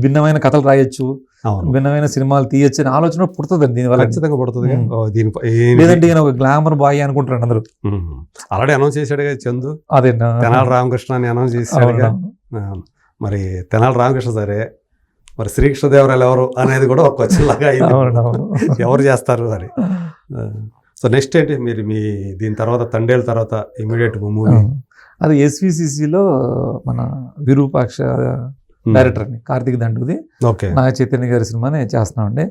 భిన్నమైన కథలు రాయొచ్చు, అవును భిన్నమైన సినిమాలు తీయొచ్చు అనే ఆలోచన పుడుతుంది దీనివల్ల. ఖచ్చితంగా పడుతుంది. ఉమ్. లేదంటే ఈయన ఒక గ్లామర్ బాయ్ అనుకుంటారు అందరూ. ఆల్రెడీ అనౌన్స్ చేశాడు కదా చందు, అదే తెనాలి రామకృష్ణ అని అనౌన్స్ చేశాడు. మరి తెనాలి రామకృష్ణ సరే, మరి శ్రీకృష్ణదేవరాయలు ఎవరు అనేది కూడా ఒక క్వశ్చన్ లాగా అయింది. ఎవరు చేస్తారు అని. సో నెక్స్ట్ ఏంటి మీరు మీ దీని తర్వాత తండేళ్ళ తర్వాత ఇమీడియట్ మూవీ? అది ఎస్విసిసిలో మన విరూపాక్ష డైరెక్టర్ అండి, కార్తీక్ దండుది. ఓకే నాగ చైతన్య గారి సినిమానే చేస్తున్నామండి.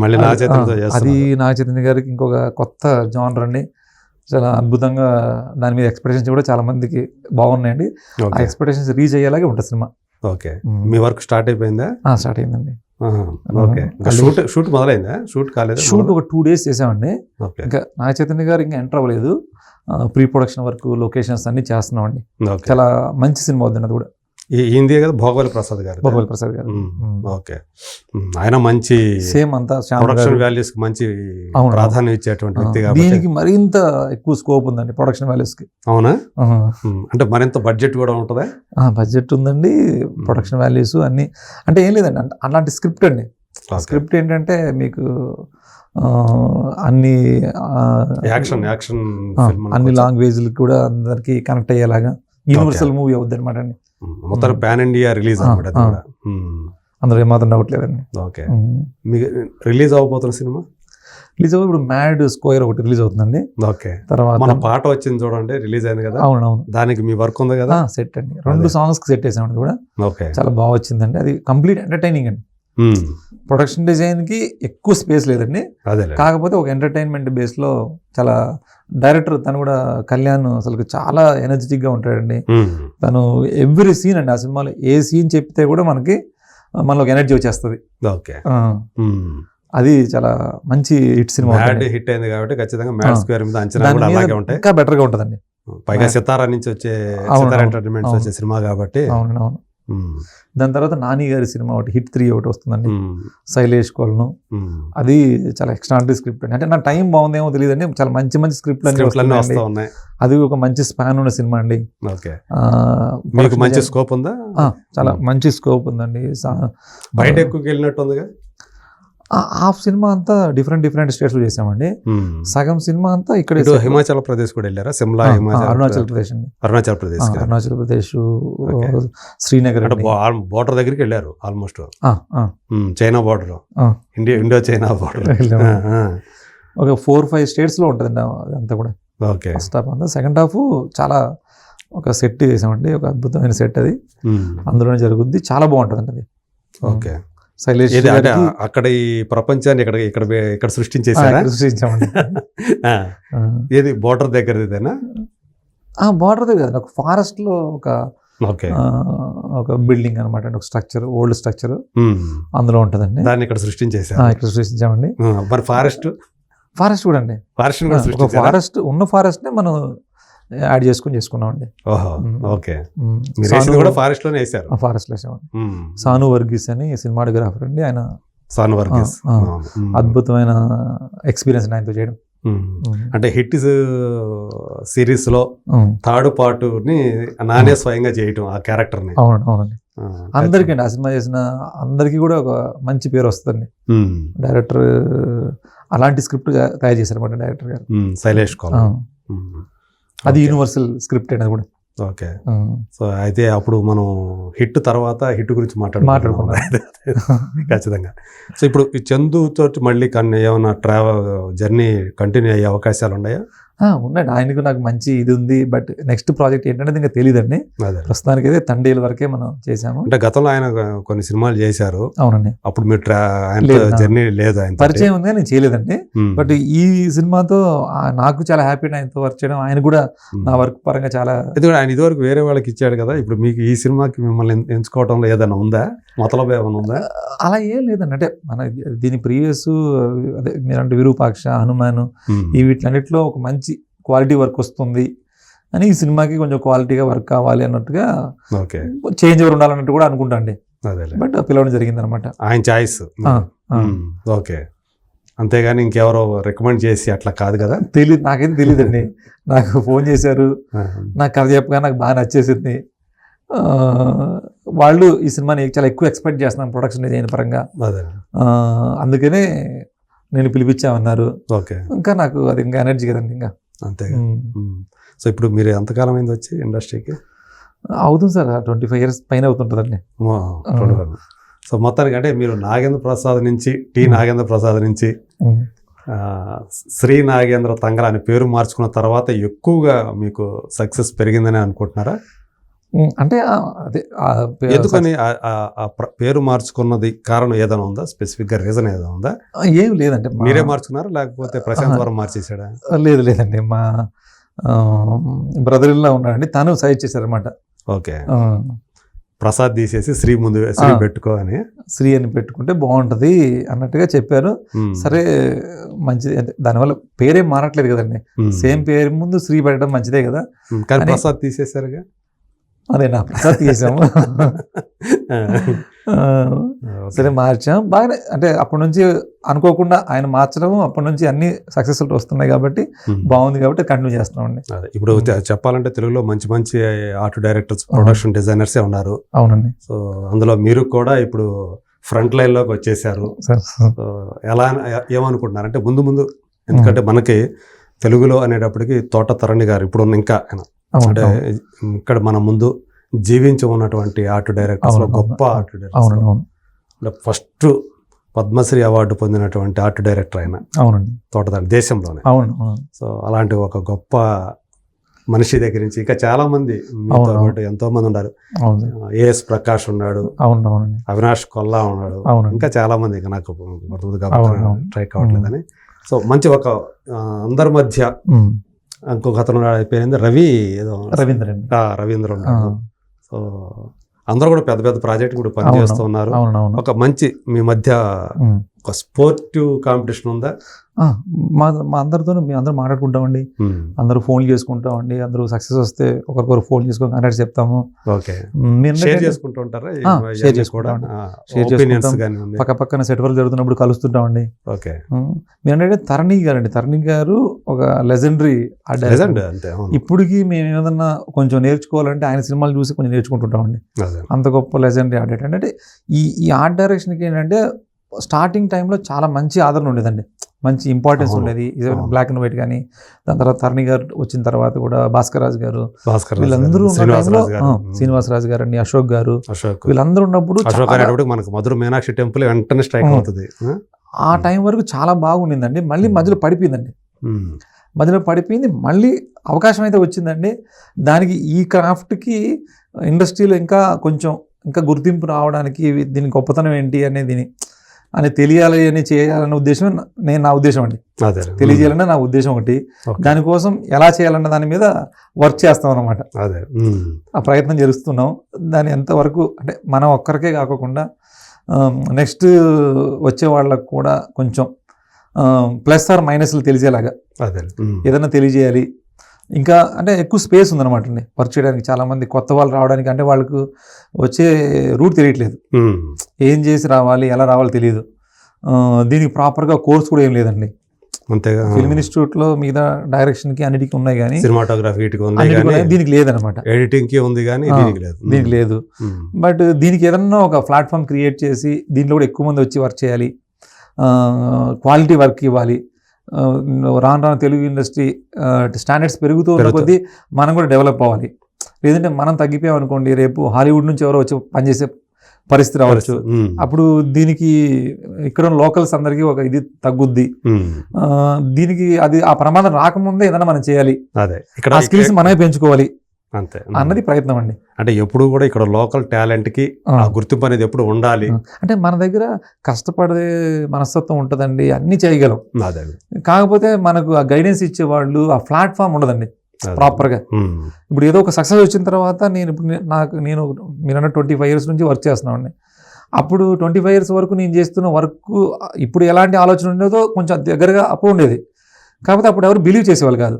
మళ్ళీ నాగ చైతన్యతో అది చేస్తున్నారు. నాగ చైతన్య గారికి ఇంకొక కొత్త జానర్ అండి. చాలా అద్భుతంగా దాని మీద ఎక్స్పెక్టేషన్స్ కూడా చాలా మందికి బాగున్నాయండి. ఆ ఓకే ఎక్స్పెక్టేషన్స్ రీచ్ అయ్యేలాగే ఉంటుంది సినిమా. ఓకే మీ వర్క్ స్టార్ట్ అయిపోయిందా? స్టార్ట్ అయిందండి. ఓకే షూట్ మొదలైందా? షూట్ కాలేదు? షూట్ ఒక 2 days చేసామండి. ఓకే ఇంకా నాగ చైతన్య గారు ఇంకా ఎంటర్ అవ్వలేదు. ప్రీ ప్రొడక్షన్ వర్క్, లొకేషన్స్ అన్ని చేస్తున్నామండి. ఓకే చాలా మంచి సినిమా అవుతుంది అది కూడా. హిందీ కదా, భోగవలి ప్రసాద్ గారు. భోగవల్ ప్రసాద్ గారు. ఓకే ఆయన మంచి సేమ్ అంతా శ్యామ్ ప్రొడక్షన్ గారు. వాల్యూస్ కి మంచి అవును. ప్రాధాన్యం ఇచ్చేటువంటి వ్యక్తి కాబట్టి. దీనికి మరింత ఎక్కువ స్కోప్ ఉందండి ప్రొడక్షన్ వాల్యూస్ కి. అవునా? అంటే మరింత బడ్జెట్ కూడా ఉంటుందా? బడ్జెట్ ఉందండి, ప్రొడక్షన్ వాల్యూస్ అన్ని. అంటే ఏం లేదండి, అలాంటి స్క్రిప్ట్ అండి. స్క్రిప్ట్ ఏంటంటే మీకు అన్ని యాక్షన్ అన్ని లాంగ్వేజ్లు కూడా అందరికి కనెక్ట్ అయ్యేలాగా యూనివర్సల్ మూవీ అవుద్ది అనమాట అండి. మొత్తం పాన్ ఇండియా రిలీజ్ అనమాట అది కూడా. అందులో ఏమాత్రం డౌట్ లేదండి. ఓకే మీకు రిలీజ్ అవ్వబోతున్న సినిమా? రిలీజ్ అవ్వ ఇప్పుడు మ్యాడ్ స్క్వేర్ ఒకటి రిలీజ్ అవుతుందండి. ఓకే తర్వాత మన పాట వచ్చింది చూడండి, రిలీజ్ అయింది కదా. అవునవును దానికి మీ వర్క్ ఉంది కదా? సెట్ అండి, 2 songs సెట్ చేసామండి కూడా. ఓకే చాలా బాగా వచ్చిందండి. అది కంప్లీట్ ఎంటర్టైనింగ్ అండి. ప్రొడక్షన్ డిజైన్ కి ఎక్కువ స్పేస్ లేదండి, అదే కాకపోతే ఒక ఎంటర్టైన్మెంట్ బేస్ లో చాలా. డైరెక్టర్ తను కూడా కళ్యాణ్ అసలు చాలా ఎనర్జెటిక్ గా ఉంటాడండి. తను ఎవ్రీ సీన్ అండి ఆ సినిమాలో ఏ సీన్ చెప్తే కూడా మనలో ఒక ఎనర్జీ వచ్చేస్తుంది. ఓకే అది చాలా మంచి హిట్ సినిమా. హిట్ అయింది కాబట్టి ఖచ్చితంగా మ్యాడ్ స్క్వేర్ మీద అంచనా కూడా అలాగే ఉంటాయి. ఇంకా బెటర్ గా ఉంటుందండి. పైగా సితారా నుంచి వచ్చే సితారా ఎంటర్టైన్మెంట్స్ వచ్చే సినిమా కాబట్టి. అవును. దాని తర్వాత నాని గారి సినిమా ఒకటి హిట్ 3 ఒకటి వస్తుందండి, శైలేష్ కోల్ను. అది చాలా ఎక్స్ట్రాడనరీ స్క్రిప్ట్ అండి. అంటే నా టైం బాగుందేమో తెలియదండి, చాలా మంచి మంచి స్క్రిప్ట్లు వస్తూ ఉన్నాయి. అది ఒక మంచి స్పాన్ ఉన్న సినిమా అండి. ఓకే మీకు మంచి స్కోప్ ఉందా? చాలా మంచి స్కోప్ ఉందండి. బయట ఎక్కువ వెళ్ళినట్టు ఉందిగా. హాఫ్ సినిమా అంతా డిఫరెంట్ స్టేట్స్ లో చేసామండి. సగం సినిమా అంతా ఇక్కడ హిమాచల్ ప్రదేశ్ కూడా వెళ్ళారా? సిమ్లా, అరుణాచల్ ప్రదేశ్ అండి. అరుణాచల్ ప్రదేశ్, శ్రీనగర్, బోర్డర్ దగ్గరికి వెళ్ళారు almost. China border, India China border. ఒక 4-5 స్టేట్స్ లో ఉంటుందండి అదంతా కూడా. ఓకే ఫస్ట్ హాఫ్ అంతా. సెకండ్ హాఫ్ చాలా ఒక సెట్ చేసామండి, ఒక అద్భుతమైన సెట్ అది. అందులోనే జరుగుద్ది, చాలా బాగుంటుందండి అది. ఓకే శైలేష్ అక్కడ ఈ ప్రపంచాన్ని ఇక్కడ సృష్టించేసామండి. ఏది బోర్డర్ దగ్గరదేనా? బోర్డర్ దగ్గర ఒక ఫారెస్ట్ లో ఒక బిల్డింగ్ అనమాట, ఒక స్ట్రక్చర్, ఓల్డ్ స్ట్రక్చర్ అందులో ఉంటుందండి. దాన్ని ఇక్కడ సృష్టించామండి. మరి ఫారెస్ట్ కూడా అండి. ఫారెస్ట్ ఉన్న ఫారెస్ట్ నే మనం యాడ్ చేసుకున్నామండి. ఓకే ఫారెస్ట్ లోనే వేసారు. ఫారెస్ట్ లో వేసామండి. సాను వర్గీస్ అని సినిమాటోగ్రాఫర్ అండి ఆయన. సాను వర్గీస్ అద్భుతమైన ఎక్స్పీరియన్స్ ఆయనతో చేయడం. అంటే హిట్ సిరీస్లో థర్డ్ పార్ట్ని నానే స్వయంగా చేయటం ఆ క్యారెక్టర్ని. అవునండి అవునండి. అందరికీ అండి ఆ సినిమా చేసిన అందరికీ కూడా ఒక మంచి పేరు వస్తుందండి. డైరెక్టర్ అలాంటి స్క్రిప్ట్ తయారు చేశారన్నమాట డైరెక్టర్ గారు, శైలేష్ కోల. అది యూనివర్సల్ స్క్రిప్ట్ అనేది కూడా. ఓకే. సో అయితే అప్పుడు మనం హిట్ తర్వాత హిట్ గురించి మాట్లాడుకున్నాం ఖచ్చితంగా. సో ఇప్పుడు ఈ చందుతో మళ్ళీ ఏమైనా ట్రావెల్ జర్నీ కంటిన్యూ అయ్యే అవకాశాలు ఉన్నాయా? ఉన్నాయండి. ఆయనకు నాకు మంచి ఇది ఉంది. బట్ నెక్స్ట్ ప్రాజెక్ట్ ఏంటంటే ఇంకా తెలియదండి. ప్రస్తుతానికి అయితే తండేలు వరకే మనం చేసాము. అంటే గతంలో ఆయన కొన్ని సినిమాలు చేశారు. అవునండి. అప్పుడు మీరు జర్నీ లేదు, ఆయన పరిచయం ఉంది, నేను చేయలేదండి. బట్ ఈ సినిమాతో నాకు చాలా హ్యాపీ ఆయనతో వర్క్ చేయడం. ఆయన కూడా నా వర్క్ పరంగా చాలా. ఆయన ఇదివరకు వేరే వాళ్ళకి ఇచ్చాడు కదా, ఇప్పుడు మీకు ఈ సినిమాకి మిమ్మల్ని ఎంచుకోవడంలో ఏదైనా ఉందా, మొదలబో ఏమైనా ఉందా? అలా ఏం లేదండి. అంటే మన దీని ప్రీవియస్ అదే మీరంటే విరూపాక్ష, హనుమాన్, ఈ వీటిలన్నిటిలో ఒక మంచి క్వాలిటీ వర్క్ వస్తుంది అని ఈ సినిమాకి కొంచెం క్వాలిటీగా వర్క్ కావాలి అన్నట్టుగా చేంజ్ ఓవర్ ఉండాలన్నట్టు కూడా అనుకుంటా అండి. బట్ పిలవడం జరిగింది అనమాట, ఆయన చాయిస్. ఓకే. అంతేగాని ఇంకెవరో రికమెండ్ చేసి అట్లా కాదు కదా? తెలియదు, నాకైతే తెలియదండి. నాకు ఫోన్ చేశారు, నాకు కథ చెప్పగా నాకు బాగా నచ్చేసింది. వాళ్ళు ఈ సినిమాని చాలా ఎక్కువ ఎక్స్పెక్ట్ చేస్తున్నాను ప్రొడక్షన్ డిజైన్ పరంగా, అందుకనే నేను పిలిపించామన్నారు. ఓకే. ఇంకా నాకు అది ఇంకా ఎనర్జీ కదండి ఇంకా. అంతే. సో ఇప్పుడు మీరు ఎంతకాలం అయింది వచ్చి ఇండస్ట్రీకి? అవుతుంది సార్, 25 years పైన అవుతుంటుందండి. సో మొత్తానికి అంటే మీరు నాగేంద్ర ప్రసాద్ నుంచి నాగేంద్ర ప్రసాద్ నుంచి శ్రీ నాగేంద్ర తంగర అని పేరు మార్చుకున్న తర్వాత ఎక్కువగా మీకు సక్సెస్ పెరిగిందని అనుకుంటున్నారా? అంటే అదే ఎందుకని ఆ పేరు మార్చుకున్నది కారణం ఏదైనా ఉందా? స్పెసిఫిక్ గా రీజన్ ఏదైనా ఉందా? ఏం లేదంటే మీరే మార్చుకున్నారా లేకపోతే ప్రశాంత్ వరం మార్చేసాడా? లేదండి, మా బ్రదర్ ఇలా ఉన్నాడండి, తను సజెస్ట్ చేశారనమాట. ఓకే. ప్రసాద్ తీసేసి శ్రీ ముందు శ్రీ పెట్టుకో అని, శ్రీ అని పెట్టుకుంటే బాగుంటది అన్నట్టుగా చెప్పారు. సరే మంచిది, దానివల్ల పేరేం మారట్లేదు కదండి, సేమ్ పేరు ముందు శ్రీ పెట్టడం మంచిదే కదా. కానీ ప్రసాద్ తీసేసారుగా. అదే నా ప్రసాద్ తీసాము. సరే మార్చాం, బాగానే. అంటే అప్పటి నుంచి అనుకోకుండా ఆయన మార్చడం, అప్పటి నుంచి అన్ని సక్సెస్ఫుల్ వస్తున్నాయి కాబట్టి బాగుంది కాబట్టి కంటిన్యూ చేస్తున్నామండి. ఇప్పుడు చెప్పాలంటే తెలుగులో మంచి మంచి ఆర్ట్ డైరెక్టర్స్, ప్రొడక్షన్ డిజైనర్సే ఉన్నారు. అవునండి. సో అందులో మీరు కూడా ఇప్పుడు ఫ్రంట్ లైన్ లోకి వచ్చేసారు. ఎలా ఏమనుకుంటున్నారు అంటే ముందు ముందు, ఎందుకంటే మనకి తెలుగులో అనేటప్పటికి తోట తరణి గారు ఇప్పుడు ఇంకా అంటే ఇక్కడ మన ముందు జీవించి ఉన్నటువంటి ఆర్ట్ డైరెక్టర్స్ లో గొప్ప art director, first Padmashri award పొందినటువంటి ఆర్ట్ డైరెక్టర్ ఆయన. అవునండి. తోటతరణి దేశంలోనే. అవును. సో అలాంటి ఒక గొప్ప మనిషి దగ్గర నుంచి ఇంకా చాలా మంది మీతో పాటు ఎంతో మంది ఉన్నారు. ఏఎస్ ప్రకాష్ ఉన్నాడు, అవినాష్ కొల్లా ఉన్నాడు, ఇంకా చాలా మంది, ఇంకా నాకు ట్రై కావట్లేదని. సో మంచి ఒక అందరి మధ్య ఇంకొక అతను అయిపోయింది రవీంద్ర ఉన్నాడు. సో అందరూ కూడా పెద్ద పెద్ద ప్రాజెక్ట్ కూడా పనిచేస్తూ ఉన్నారు. ఒక మంచి మీ మధ్య ఒక స్పోర్టివ్ కాంపిటీషన్ ఉందా? మా అందరితో మేము అందరూ మాట్లాడుకుంటామండి, అందరూ ఫోన్లు చేసుకుంటామండి. అందరూ సక్సెస్ వస్తే ఒకరికొకరు ఫోన్ చేసుకొని కనెక్ట్ చెప్తాము. షేర్ చేసుకుంటూ ఉంటారా? షేర్ చేసుకుంటాం, పక్క పక్కన సెట్ వర్క్ జరుగుతున్నప్పుడు కలుస్తుంటామండి. ఓకే. మీరు అంటే తరణి గారు ఒక లెజెండరీ ఆర్ట్ డైరెక్టర్. ఇప్పటికీ మేము ఏదన్నా కొంచెం నేర్చుకోవాలంటే ఆయన సినిమాలు చూసి కొంచెం నేర్చుకుంటుంటామండి. అంత గొప్ప లెజెండరీ ఆర్ట్ డైరెక్టర్. అంటే ఈ ఆర్ట్ డైరెక్షన్కి ఏంటంటే స్టార్టింగ్ టైంలో చాలా మంచి ఆదరణ ఉండేదండి, మంచి ఇంపార్టెన్స్ ఉండేది. బ్లాక్ అండ్ వైట్ కానీ, దాని తర్వాత తరణి గారు వచ్చిన తర్వాత కూడా భాస్కర్ రాజు గారు, వీళ్ళందరూ శ్రీనివాసరాజు గారు అండి, అశోక్ గారు, వీళ్ళందరూ ఉన్నప్పుడు మనకు మధుర మీనాక్షి టెంపుల్ వెంటనే స్ట్రైక్ అవుతుంది. ఆ టైం వరకు చాలా బాగుండిందండి. మళ్ళీ మధ్యలో పడిపోయిందండి, మళ్ళీ అవకాశం అయితే వచ్చిందండి. దానికి ఈ క్రాఫ్ట్కి ఇండస్ట్రీలో ఇంకా గుర్తింపు రావడానికి దీని గొప్పతనం ఏంటి అని తెలియాలి అని చేయాలన్న ఉద్దేశం నా ఉద్దేశం అండి. తెలియజేయాలన్న నా ఉద్దేశం ఒకటి. దానికోసం ఎలా చేయాలన్న దాని మీద వర్క్ చేస్తాం అన్నమాట. ఆ ప్రయత్నం చేస్తున్నాం. దాని ఎంతవరకు అంటే మనం ఒక్కరికే కాకుండా నెక్స్ట్ వచ్చే వాళ్ళకు కూడా కొంచెం ప్లస్ ఆర్ మైనస్లు తెలిసేలాగా ఏదైనా తెలియజేయాలి. ఇంకా అంటే ఎక్కువ స్పేస్ ఉందన్నమాట అండి వర్క్ చేయడానికి. చాలామంది కొత్త వాళ్ళు రావడానికి అంటే వాళ్ళకు వచ్చే రూట్ తెలియట్లేదు, ఏం చేసి రావాలి, ఎలా రావాలో తెలియదు. దీనికి ప్రాపర్గా కోర్స్ కూడా ఏం లేదండి. అంతేగా ఫిల్మ్ ఇన్స్టిట్యూట్ లో మిగతా డైరెక్షన్ కి అన్నిటికీ ఉన్నాయి కానీ సినిమాటోగ్రఫీ వీటికి ఉంది అన్నిటికీ కానీ ఉన్నాయి, దీనికి లేదనమాట. ఎడిటింగ్ కి ఉంది కానీ ఆ, దీనికి లేదు. దీనికి లేదు. బట్ దీనికి ఏదన్నా ఒక ప్లాట్ఫామ్ క్రియేట్ చేసి దీంట్లో కూడా ఎక్కువ మంది వచ్చి వర్క్ చేయాలి, క్వాలిటీ వర్క్ ఇవ్వాలి. రాను రాను తెలుగు ఇండస్ట్రీ స్టాండర్డ్స్ పెరుగుతూ ఉన్న కొద్దీ మనం కూడా డెవలప్ అవ్వాలి. లేదంటే మనం తగ్గిపోయాం అనుకోండి, రేపు హాలీవుడ్ నుంచి ఎవరో వచ్చి పనిచేసే పరిస్థితి రావచ్చు. అప్పుడు దీనికి ఇక్కడ లోకల్స్ అందరికీ ఒక ఇది తగ్గుద్ది. దీనికి అది ఆ ప్రమాదం రాకముందే ఏదైనా మనం చేయాలి, అదే ఇక్కడ ఆ స్కిల్స్ మనమే పెంచుకోవాలి అంతే అన్నది ప్రయత్నం అండి. అంటే ఎప్పుడు కూడా ఇక్కడ లోకల్ టాలెంట్ కి ఆ గుర్తింపు అనేది ఎప్పుడు ఉండాలి. అంటే మన దగ్గర కష్టపడే మనస్తత్వం ఉంటుందండి, అన్ని చేయగలం. అదే కాకపోతే మనకు ఆ గైడెన్స్ ఇచ్చేవాళ్ళు, ఆ ప్లాట్ఫామ్ ఉండదండి ప్రాపర్గా. ఇప్పుడు ఏదో ఒక సక్సెస్ వచ్చిన తర్వాత నేను మీరు 25 years నుంచి వర్క్ చేస్తున్నామండి. అప్పుడు 25 years వరకు నేను చేస్తున్న వర్క్ ఇప్పుడు ఎలాంటి ఆలోచన ఉండేదో కొంచెం దగ్గరగా అప్పుడు ఉండేది. కాకపోతే అప్పుడు ఎవరు బిలీవ్ చేసేవాళ్ళు కాదు,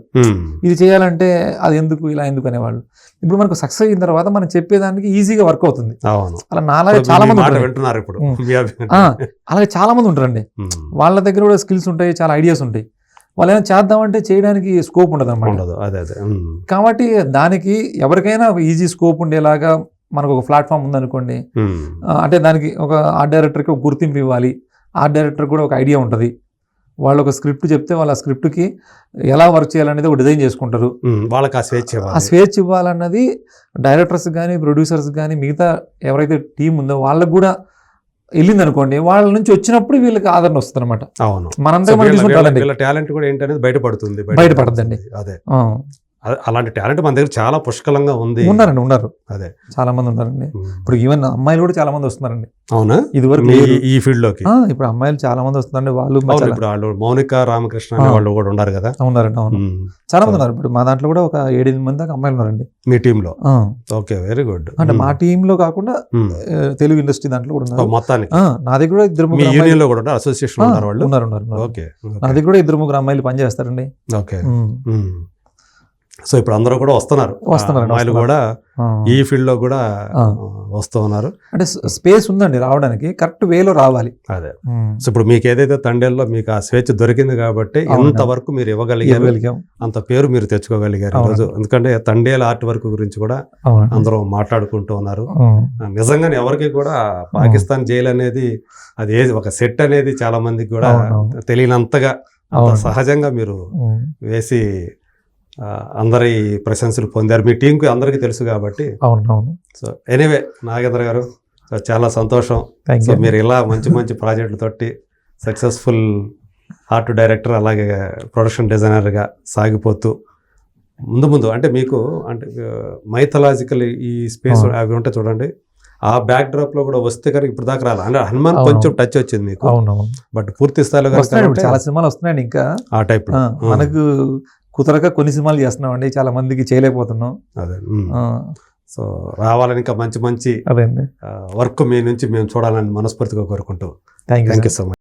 ఇది చేయాలంటే అది ఎందుకు ఇలా ఎందుకు అనేవాళ్ళు. ఇప్పుడు మనకు సక్సెస్ అయిన తర్వాత మనం చెప్పేదానికి ఈజీగా వర్క్ అవుతుంది. అలా నాలాగే చాలా మంది అలాగే చాలా మంది ఉంటారండి. వాళ్ళ దగ్గర కూడా స్కిల్స్ ఉంటాయి, చాలా ఐడియాస్ ఉంటాయి. వాళ్ళు ఏమైనా చేద్దామంటే చేయడానికి స్కోప్ ఉండదు అన్నమాట. కాబట్టి దానికి ఎవరికైనా ఈజీ స్కోప్ ఉండేలాగా మనకు ఒక ప్లాట్ఫామ్ ఉందనుకోండి, అంటే దానికి ఒక ఆర్ట్ డైరెక్టర్కి ఒక గుర్తింపు ఇవ్వాలి. ఆర్ట్ డైరెక్టర్ కూడా ఒక ఐడియా ఉంటుంది. వాళ్ళు ఒక స్క్రిప్ట్ చెప్తే వాళ్ళు ఆ స్క్రిప్ట్కి ఎలా వర్క్ చేయాలనేది ఒక డిజైన్ చేసుకుంటారు. వాళ్ళకి ఆ స్వేచ్ఛ ఇవ్వాలన్నది డైరెక్టర్స్ కానీ ప్రొడ్యూసర్స్ కానీ మిగతా ఎవరైతే టీం ఉందో వాళ్ళకు కూడా వెళ్ళింది అనుకోండి, వాళ్ళ నుంచి వచ్చినప్పుడు వీళ్ళకి ఆదరణ వస్తుంది అనమాట. మనంతా మనం తీసుకుంటామండి, టాలెంట్ కూడా ఏంటనేది బయటపడుతుందండి. అదే అలాంటి టాలెంట్ మన దగ్గర చాలా పుష్కలంగా ఉంది. ఉన్నారు అదే చాలా మంది ఉన్నారండి. ఇప్పుడు ఈవెన్ అమ్మాయిలు కూడా చాలా మంది వస్తున్నారండి. అవునా? ఇదివరకు ఈ ఫీల్డ్ లోకి ఇప్పుడు అమ్మాయిలు చాలా మంది వస్తున్నారండి. వాళ్ళు మౌనిక రామకృష్ణ వాళ్ళు కూడా ఉన్నారు కదా. ఉన్నారండి, అవును, చాలా మంది ఉన్నారు. ఇప్పుడు మా దాంట్లో కూడా ఒక 7-8 మంది దాకా అమ్మాయిలు ఉన్నారండి మీ టీమ్ లో. Okay, very good. అంటే మా టీమ్ లో కాకుండా తెలుగు ఇండస్ట్రీ దాంట్లో కూడా ఉన్నారు. మొత్తానికి నా దగ్గర కూడా 2-3 కూడా అసోసియేషన్ ఉన్నారు. ఓకే, నా దగ్గర కూడా 2-3 అమ్మాయిలు పనిచేస్తారండి. ఓకే, సో ఇప్పుడు అందరూ కూడా వస్తున్నారు, అమ్మాయిలు కూడా ఈ ఫీల్డ్ లో కూడా వస్తూ ఉన్నారు. అంటే స్పేస్ ఉందండి రావడానికి, కరెక్ట్ వేలో రావాలి. అదే, సో ఇప్పుడు మీకు ఏదైతే తండేల్లో మీకు ఆ స్వేచ్ఛ దొరికింది కాబట్టి ఇంతవరకు మీరు ఇవ్వగలిగారు, అంత పేరు మీరు తెచ్చుకోగలిగారు ఈరోజు. ఎందుకంటే తండేల ఆర్ట్ వర్క్ గురించి కూడా అందరూ మాట్లాడుకుంటూ ఉన్నారు. నిజంగానే ఎవరికి కూడా పాకిస్తాన్ జైలు అనేది అది ఒక సెట్ అనేది చాలా మందికి కూడా తెలియనంతగా సహజంగా మీరు వేసి అందరి ప్రశంసలు పొందారు. మీ టీంకి అందరికీ తెలుసు కాబట్టి. సో ఎనీవే నాగేంద్ర గారు, చాలా సంతోషం. సో మీరు ఇలా మంచి మంచి ప్రాజెక్టులు తోటి సక్సెస్ఫుల్ ఆర్ట్ డైరెక్టర్ అలాగే ప్రొడక్షన్ డిజైనర్గా సాగిపోతూ ముందు అంటే మీకు అంటే మైథలాజికల్ ఈ స్పేస్ అవి ఉంటాయి చూడండి, ఆ బ్యాక్ డ్రాప్ లో కూడా వస్తే కనుక ఇప్పుడు దాకా రాలి. అంటే హనుమాన్ కొంచెం టచ్ వచ్చింది మీకు, బట్ పూర్తి స్థాయిలో చాలా సినిమాలు వస్తున్నాయండి. ఇంకా ఆ టైప్ మనకు కుదరక కొన్ని సినిమాలు చేస్తున్నాం అండి, చాలా మందికి చేయలేకపోతున్నాం. అదే, సో రావాలని ఇంకా మంచి మంచి వర్క్ మీ నుంచి మేము చూడాలని మనస్ఫూర్తిగా కోరుకుంటూ థ్యాంక్ యూ సో మచ్.